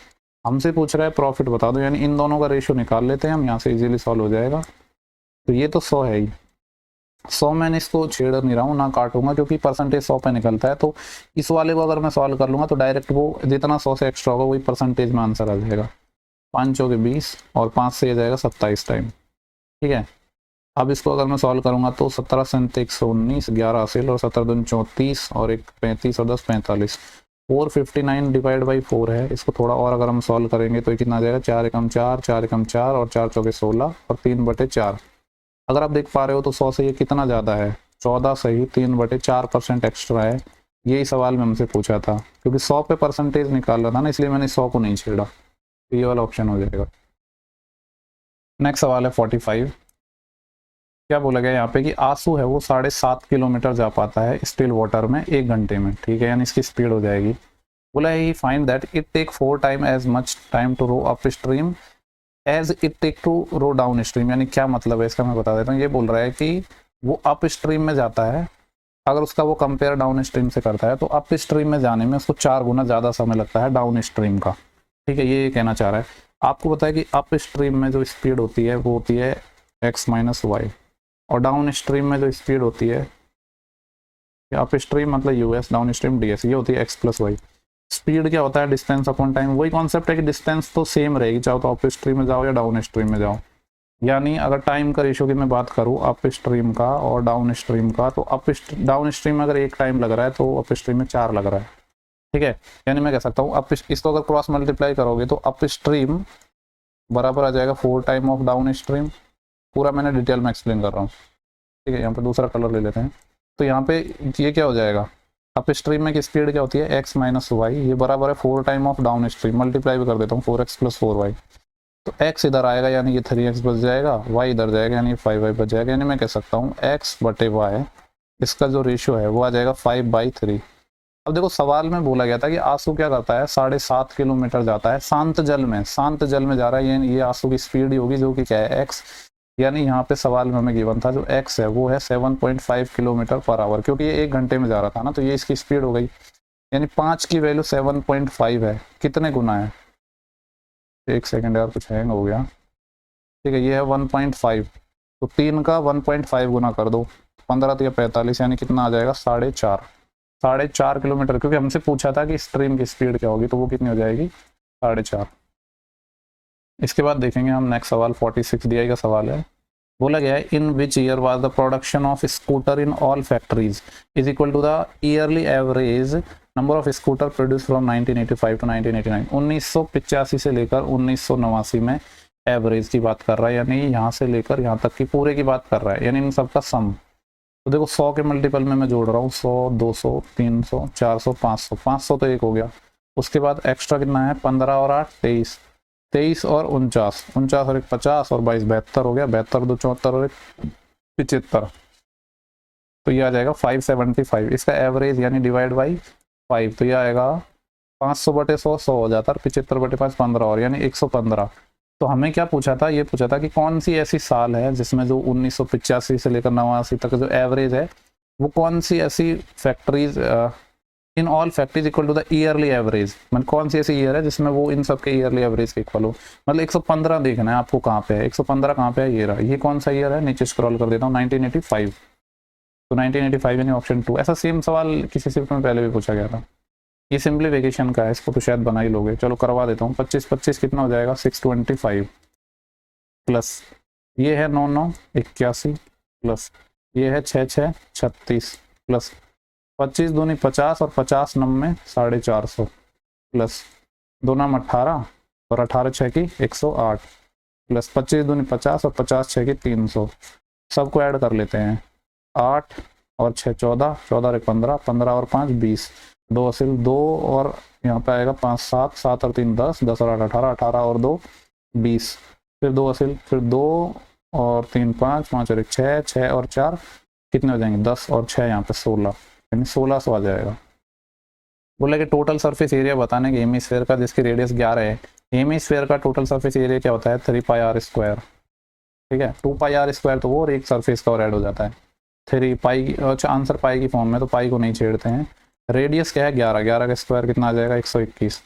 हमसे पूछ रहा है प्रॉफिट बता दो, यानी इन दोनों का रेशियो निकाल लेते हैं हम, यहाँ से इजीली सॉल्व हो जाएगा। तो ये तो 100 है ही, 100 मैंने इसको छेड़ नहीं रहा हूँ, ना काटूंगा, क्योंकि परसेंटेज 100 पे निकलता है। तो इस वाले को अगर मैं सॉल्व कर लूँगा तो डायरेक्ट वो जितना 100 से एक्स्ट्रा होगा वही परसेंटेज में आंसर आ जाएगा। 5 चौके 20 और 5 से आ जाएगा 27 टाइम। ठीक है, अब इसको अगर मैं सॉल्व करूँगा तो 17 से 119, 11 हासिल और 17 दूनी 34 और 1 35 और 10 45। 459 डिवाइड बाई 4 है। इसको थोड़ा और अगर हम सॉल्व करेंगे तो ये कितना आ जाएगा, 4 एकम 4, 4 एकम 4 और 4 चौके 16 और 3/4। अगर आप देख पा रहे हो तो 100 से ये कितना ज़्यादा है, 14 सही 3/4% एक्स्ट्रा है। यही सवाल में हमसे पूछा था, क्योंकि 100 पे परसेंटेज निकाल रहा था ना, इसलिए मैंने 100 को नहीं छेड़ा। तो ये वाला ऑप्शन हो जाएगा। नेक्स्ट सवाल है 45। क्या बोला गया यहाँ पे कि आंसू है वो 7.5 किलोमीटर जा पाता है स्टिल वाटर में 1 घंटे में। ठीक है, यानी इसकी स्पीड हो जाएगी। बोला he find that it take 4 time as much time to row upstream as it take to row downstream. यानी क्या मतलब है इसका, मैं बता देता हूँ। ये बोल रहा है कि वो अप स्ट्रीम में जाता है, अगर उसका वो कंपेयर डाउन स्ट्रीम से करता है तो अप स्ट्रीम में जाने में उसको 4 गुना ज़्यादा समय लगता है डाउन स्ट्रीम का। ठीक है, ये कहना चाह रहा है। आपको पता है कि अप स्ट्रीम में जो स्पीड होती है वो होती है x माइनस वाई, और डाउन स्ट्रीम में जो स्पीड होती है, अप स्ट्रीम मतलब US, down stream D S, ये होती है x प्लस वाई। स्पीड क्या होता है, डिस्टेंस अपॉन टाइम। वही कॉन्सेप्ट है कि डिस्टेंस तो सेम रहेगी, चाहे तो अप स्ट्रीम में जाओ या डाउन स्ट्रीम में जाओ। यानी अगर टाइम का रेशियो की मैं बात करूँ अप स्ट्रीम का और डाउन स्ट्रीम का, तो डाउन स्ट्रीम में अगर 1 टाइम लग रहा है तो अप स्ट्रीम में 4 लग रहा है। ठीक है, यानी मैं कह सकता हूँ इसको अगर क्रॉस मल्टीप्लाई करोगे तो अप स्ट्रीम बराबर आ जाएगा 4 टाइम ऑफ डाउन स्ट्रीम। पूरा मैंने डिटेल में एक्सप्लेन कर रहा हूँ। ठीक है, यहाँ पे दूसरा कलर ले लेते हैं। तो यहाँ पे ये क्या हो जाएगा, अप स्ट्रीम में की स्पीड क्या होती है x माइनस वाई, ये बराबर है 4 time of down stream. Multiply भी कर देता हूँ, 4x प्लस 4y। तो x इधर आएगा यानी ये 3x बच जाएगा, y इधर जाएगा यानी 5y बच जाएगा। यानी मैं कह सकता हूँ x बटे y, इसका जो रेशियो है वो आ जाएगा 5/3। अब देखो सवाल में बोला गया था कि आंसू क्या करता है, 7.5 किलोमीटर जाता है शांत जल में। शांत जल में जा रहा है, ये आंसू की स्पीड ही होगी, जो कि क्या है x। यानी यहाँ पे सवाल में हमें गिवन था जो x है वो है 7.5 किलोमीटर पर आवर, क्योंकि ये 1 घंटे में जा रहा था ना, तो ये इसकी स्पीड हो गई। यानी 5 की वैल्यू 7.5 है, कितने गुना है, 1 सेकेंड यार कुछ हैंग हो गया। ठीक है, ये है 1.5, तो 3 का 1.5 गुना कर दो, 15 तो 45, यानी कितना आ जाएगा 4.5 किलोमीटर। क्योंकि हमसे पूछा था कि स्ट्रीम की स्पीड क्या होगी, तो वो कितनी हो जाएगी 4.5। इसके बाद देखेंगे हम नेक्स्ट सवाल 46 DI का सवाल है। बोला गया है in which year was the production of scooter in all factories is equal to the yearly average number of scooter produce from 1985 to 1989। 1985 से लेकर 1989 में एवरेज की बात कर रहा है, यानी यहाँ से लेकर यहाँ तक की पूरे की बात कर रहा है, यानी इन सबका सम। तो देखो 100 के मल्टीपल में मैं जोड़ रहा हूँ, 100 200 300 400 500, 500 तो एक हो गया। उसके बाद एक्स्ट्रा कितना है, 15 और 8 23, 23 और 49, 49 और 1 50 और 22 72 हो गया, 72 2 74 और 1 75। तो ये आ जाएगा 575। इसका एवरेज यानी डिवाइड बाई 5, तो ये आएगा 500/100 100 हो जाता है, 75/5 15 और यानी 115। तो हमें क्या पूछा था, ये पूछा था कि कौन सी ऐसी साल है जिसमें जो 1985 से लेकर 89 तक जो एवरेज है वो कौन सी ऐसी factories in all factories equal to the yearly average, मतलब कौन सी ऐसी ईयर है जिसमें वो इन सब के ईयरली एवरेज के इक्वल हो। मतलब 115 देखना है आपको कहाँ पे है, 115 कहाँ पे है, ये रहा। ये कौन सा ईयर है, नीचे स्क्रॉल कर देता हूँ, 1985। तो 1985 यानी ऑप्शन 2। ऐसा सेम सवाल किसी शिफ्ट में पहले भी पूछा गया था। ये सिंप्लीफिकेशन का है, इसको तो शायद बना ही लोगे, चलो करवा देता हूँ। 25 कितना हो जाएगा 625 प्लस ये है 9 9 81 प्लस ये है 6 6 36 प्लस 25 दूनी 50 और 50 9 450 प्लस 2 नाम 18 और 18 6 की 108 प्लस 25 दूनी 50 और 50 6 की 300। सबको ऐड कर लेते हैं, 8 और 6 14, 14 और 1 15, 15 और 5 20, 2 असिल 2 और यहाँ पे आएगा 5 7, 7 और 3 10, 10 और 8 18, 18 और 2 20, फिर 2 असिल, फिर 2 और 3 5, 5 और 1 6, 6 और 4 कितने हो जाएंगे 10 और 6 यहाँ पे 16, यानी 1600 आ जाएगा। बोला कि टोटल सरफेस एरिया बताने के हेमिस्फीयर का जिसकी रेडियस 11 है। हेमिस्फीयर का टोटल सरफेस एरिया क्या होता है 3πr²। ठीक है, 2πr² तो वो और एक सरफेस का और ऐड हो जाता है 3 पाई। अच्छा आंसर पाई की फॉर्म में, तो पाई को नहीं छेड़ते हैं। रेडियस क्या है 11, 11 का स्क्वायर कितना आ जाएगा 121,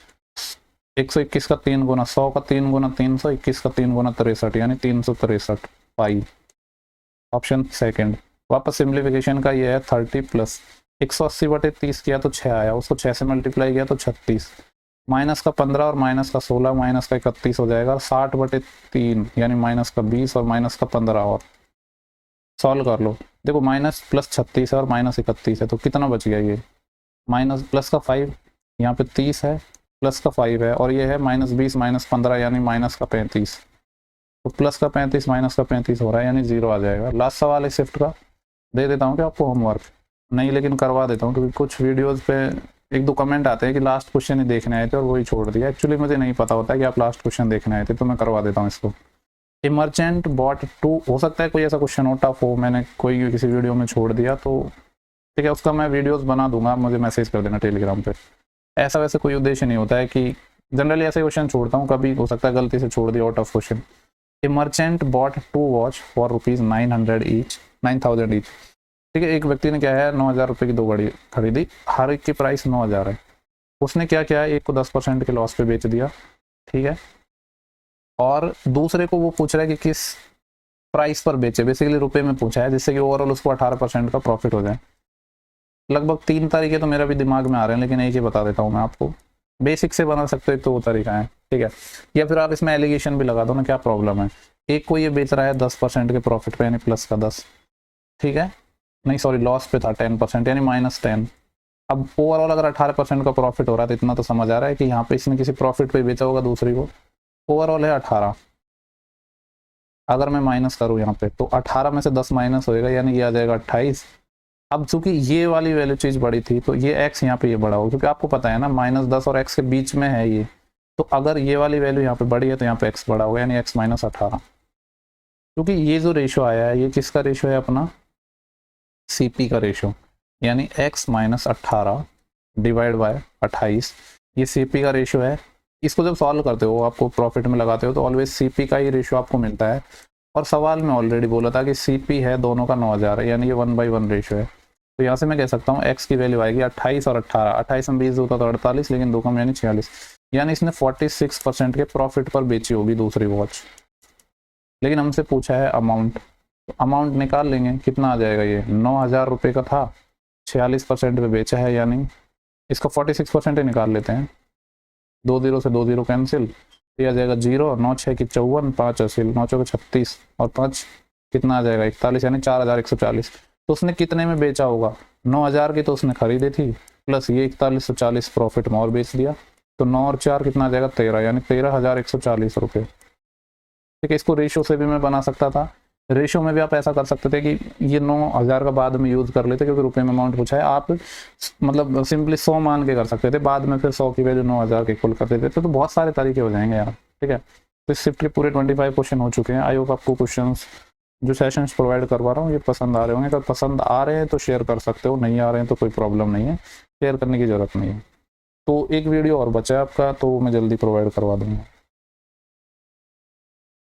121 का 3 गुना 100 का 3 गुना 300, 21 का 3 गुना 63, यानी 363 पाई। ऑप्शन सेकंड वापस सिंप्लीफिकेशन का ये है 30 प्लस 180/30 किया तो 6 आया, उसको 6 से मल्टीप्लाई किया तो 36, माइनस का 15 और माइनस का 16 माइनस का 31 हो जाएगा, 60/3 यानी माइनस का 20 और माइनस का 15 और सॉल्व कर लो। देखो माइनस प्लस 36 है और माइनस 31 है, तो कितना बच गया ये, माइनस प्लस का 5, यहाँ पे 30 है प्लस का 5 है, और ये है -20 -15 यानी माइनस का 35, तो प्लस का 35 माइनस का 35 हो रहा है यानी 0 आ जाएगा। लास्ट सवाल है शिफ्ट का, दे देता हूँ कि आपको होमवर्क नहीं, लेकिन करवा देता हूँ क्योंकि कुछ वीडियोस पे 1-2 कमेंट आते हैं कि लास्ट क्वेश्चन ही देखने आए थे और वही छोड़ दिया। एक्चुअली मुझे नहीं पता होता कि आप लास्ट क्वेश्चन देखने आए थे, तो मैं करवा देता हूँ इसको। ए मर्चेंट बॉट 2, हो सकता है कोई ऐसा क्वेश्चन हो टफ हो, मैंने कोई किसी वीडियो में छोड़ दिया, तो ठीक है उसका मैं वीडियोस बना दूंगा, मुझे मैसेज कर देना टेलीग्राम पे। ऐसा वैसे कोई उद्देश्य नहीं होता है कि जनरली ऐसे क्वेश्चन छोड़ता हूँ, कभी हो सकता है गलती से छोड़ दिया और tough question. A merchant bought 2 watch for ₹900 each, 9000 each. ठीक है, एक व्यक्ति ने क्या है 9000 रुपये की 2 घड़ी खरीदी, हर एक की प्राइस 9000 है। उसने क्या किया, एक को 10% के लॉस पे बेच दिया, ठीक है, और दूसरे को वो पूछ रहा है कि किस प्राइस पर बेचे, बेसिकली रुपए में पूछा है, जिससे कि ओवरऑल उसको 18% का प्रॉफिट हो जाए। लगभग 3 तरीके तो मेरा भी दिमाग में आ रहे हैं, लेकिन एक ही बता देता हूँ मैं आपको। बेसिक से बना सकते हो, एक तो वो तरीका है, ठीक है, या फिर आप इसमें एलिगेशन भी लगा दो ना, क्या प्रॉब्लम है। एक को ये बेच रहा है 10% के प्रॉफिट पे यानी प्लस का 10, ठीक है, नहीं सॉरी लॉस पे था 10% यानी -10। अब ओवरऑल अगर 18% का प्रॉफिट हो रहा है तो इतना तो समझ आ रहा है कि यहाँ पे इसने किसी प्रॉफिट पे बेचा होगा दूसरी को। ओवरऑल है 18, अगर मैं माइनस करूँ यहाँ पे तो 18 में से 10 माइनस होएगा यानी ये आ जाएगा 28। अब चूंकि ये वाली वैल्यू चीज बड़ी थी तो ये x यहाँ पे ये बड़ा होगा, क्योंकि आपको पता है ना -10 और x के बीच में है ये, तो अगर ये वाली वैल्यू यहाँ पे बड़ी है तो यहाँ पे x बड़ा होगा यानी x - 18। क्योंकि ये जो रेशो आया है ये किसका रेशो है, अपना CP का रेशो, यानी x - 18 डिवाइड बाय 28, ये CP का रेशो है। इसको जब सॉल्व करते हो आपको प्रॉफिट में लगाते हो तो ऑलवेज CP का ही रेशो आपको मिलता है, और सवाल में ऑलरेडी बोला था कि CP है दोनों का 9000 है, यानी ये 1/1 रेशो है। तो यहाँ से मैं कह सकता हूँ x की वैल्यू आएगी 28 और 18, 28 में 20 होता तो 48, लेकिन 2 कम यानी 46, यानी इसने 46% के प्रॉफिट पर बेची होगी दूसरी वॉच। लेकिन हमसे पूछा है अमाउंट, तो अमाउंट निकाल लेंगे, कितना आ जाएगा, ये 9000 रुपये का था, 46% पे बेचा है, यानी इसका 46% ही निकाल लेते हैं, 2 0 से 2 0 कैंसिल, ये आ जाएगा 0, 9 6 की 54, 5 हासिल, 9 चौके 36 और 5 कितना आ जाएगा 41, यानी 4140। तो उसने कितने में बेचा होगा, 9000 की तो उसने खरीदी थी, प्लस ये 4140 प्रॉफिट में और बेच दिया, तो 9 और 4 कितना आ जाएगा 13, यानी 13140 रुपये। ठीक है, इसको रेशो से भी मैं बना सकता था, रेशो में भी आप ऐसा कर सकते थे कि ये 9000 का बाद में यूज कर लेते, क्योंकि रुपए में अमाउंट पूछा है, आप मतलब सिंपली 100 मान के कर सकते थे, बाद में फिर 100 की वैल्यू 9000 के इक्वल कर देते थे, तो बहुत सारे तरीके हो जाएंगे यार। ठीक है, तो इस शिफ्ट के पूरे 25 क्वेश्चन हो चुके हैं। आई होप आपको क्वेश्चंस जो सेशंस प्रोवाइड करवा रहा हूँ ये पसंद आ रहे होंगे। अगर पसंद आ रहे हैं तो शेयर कर सकते हो, नहीं आ रहे हैं तो कोई प्रॉब्लम नहीं है, शेयर करने की जरूरत नहीं है। तो एक वीडियो और बचा है आपका, तो मैं जल्दी प्रोवाइड करवा दूंगा।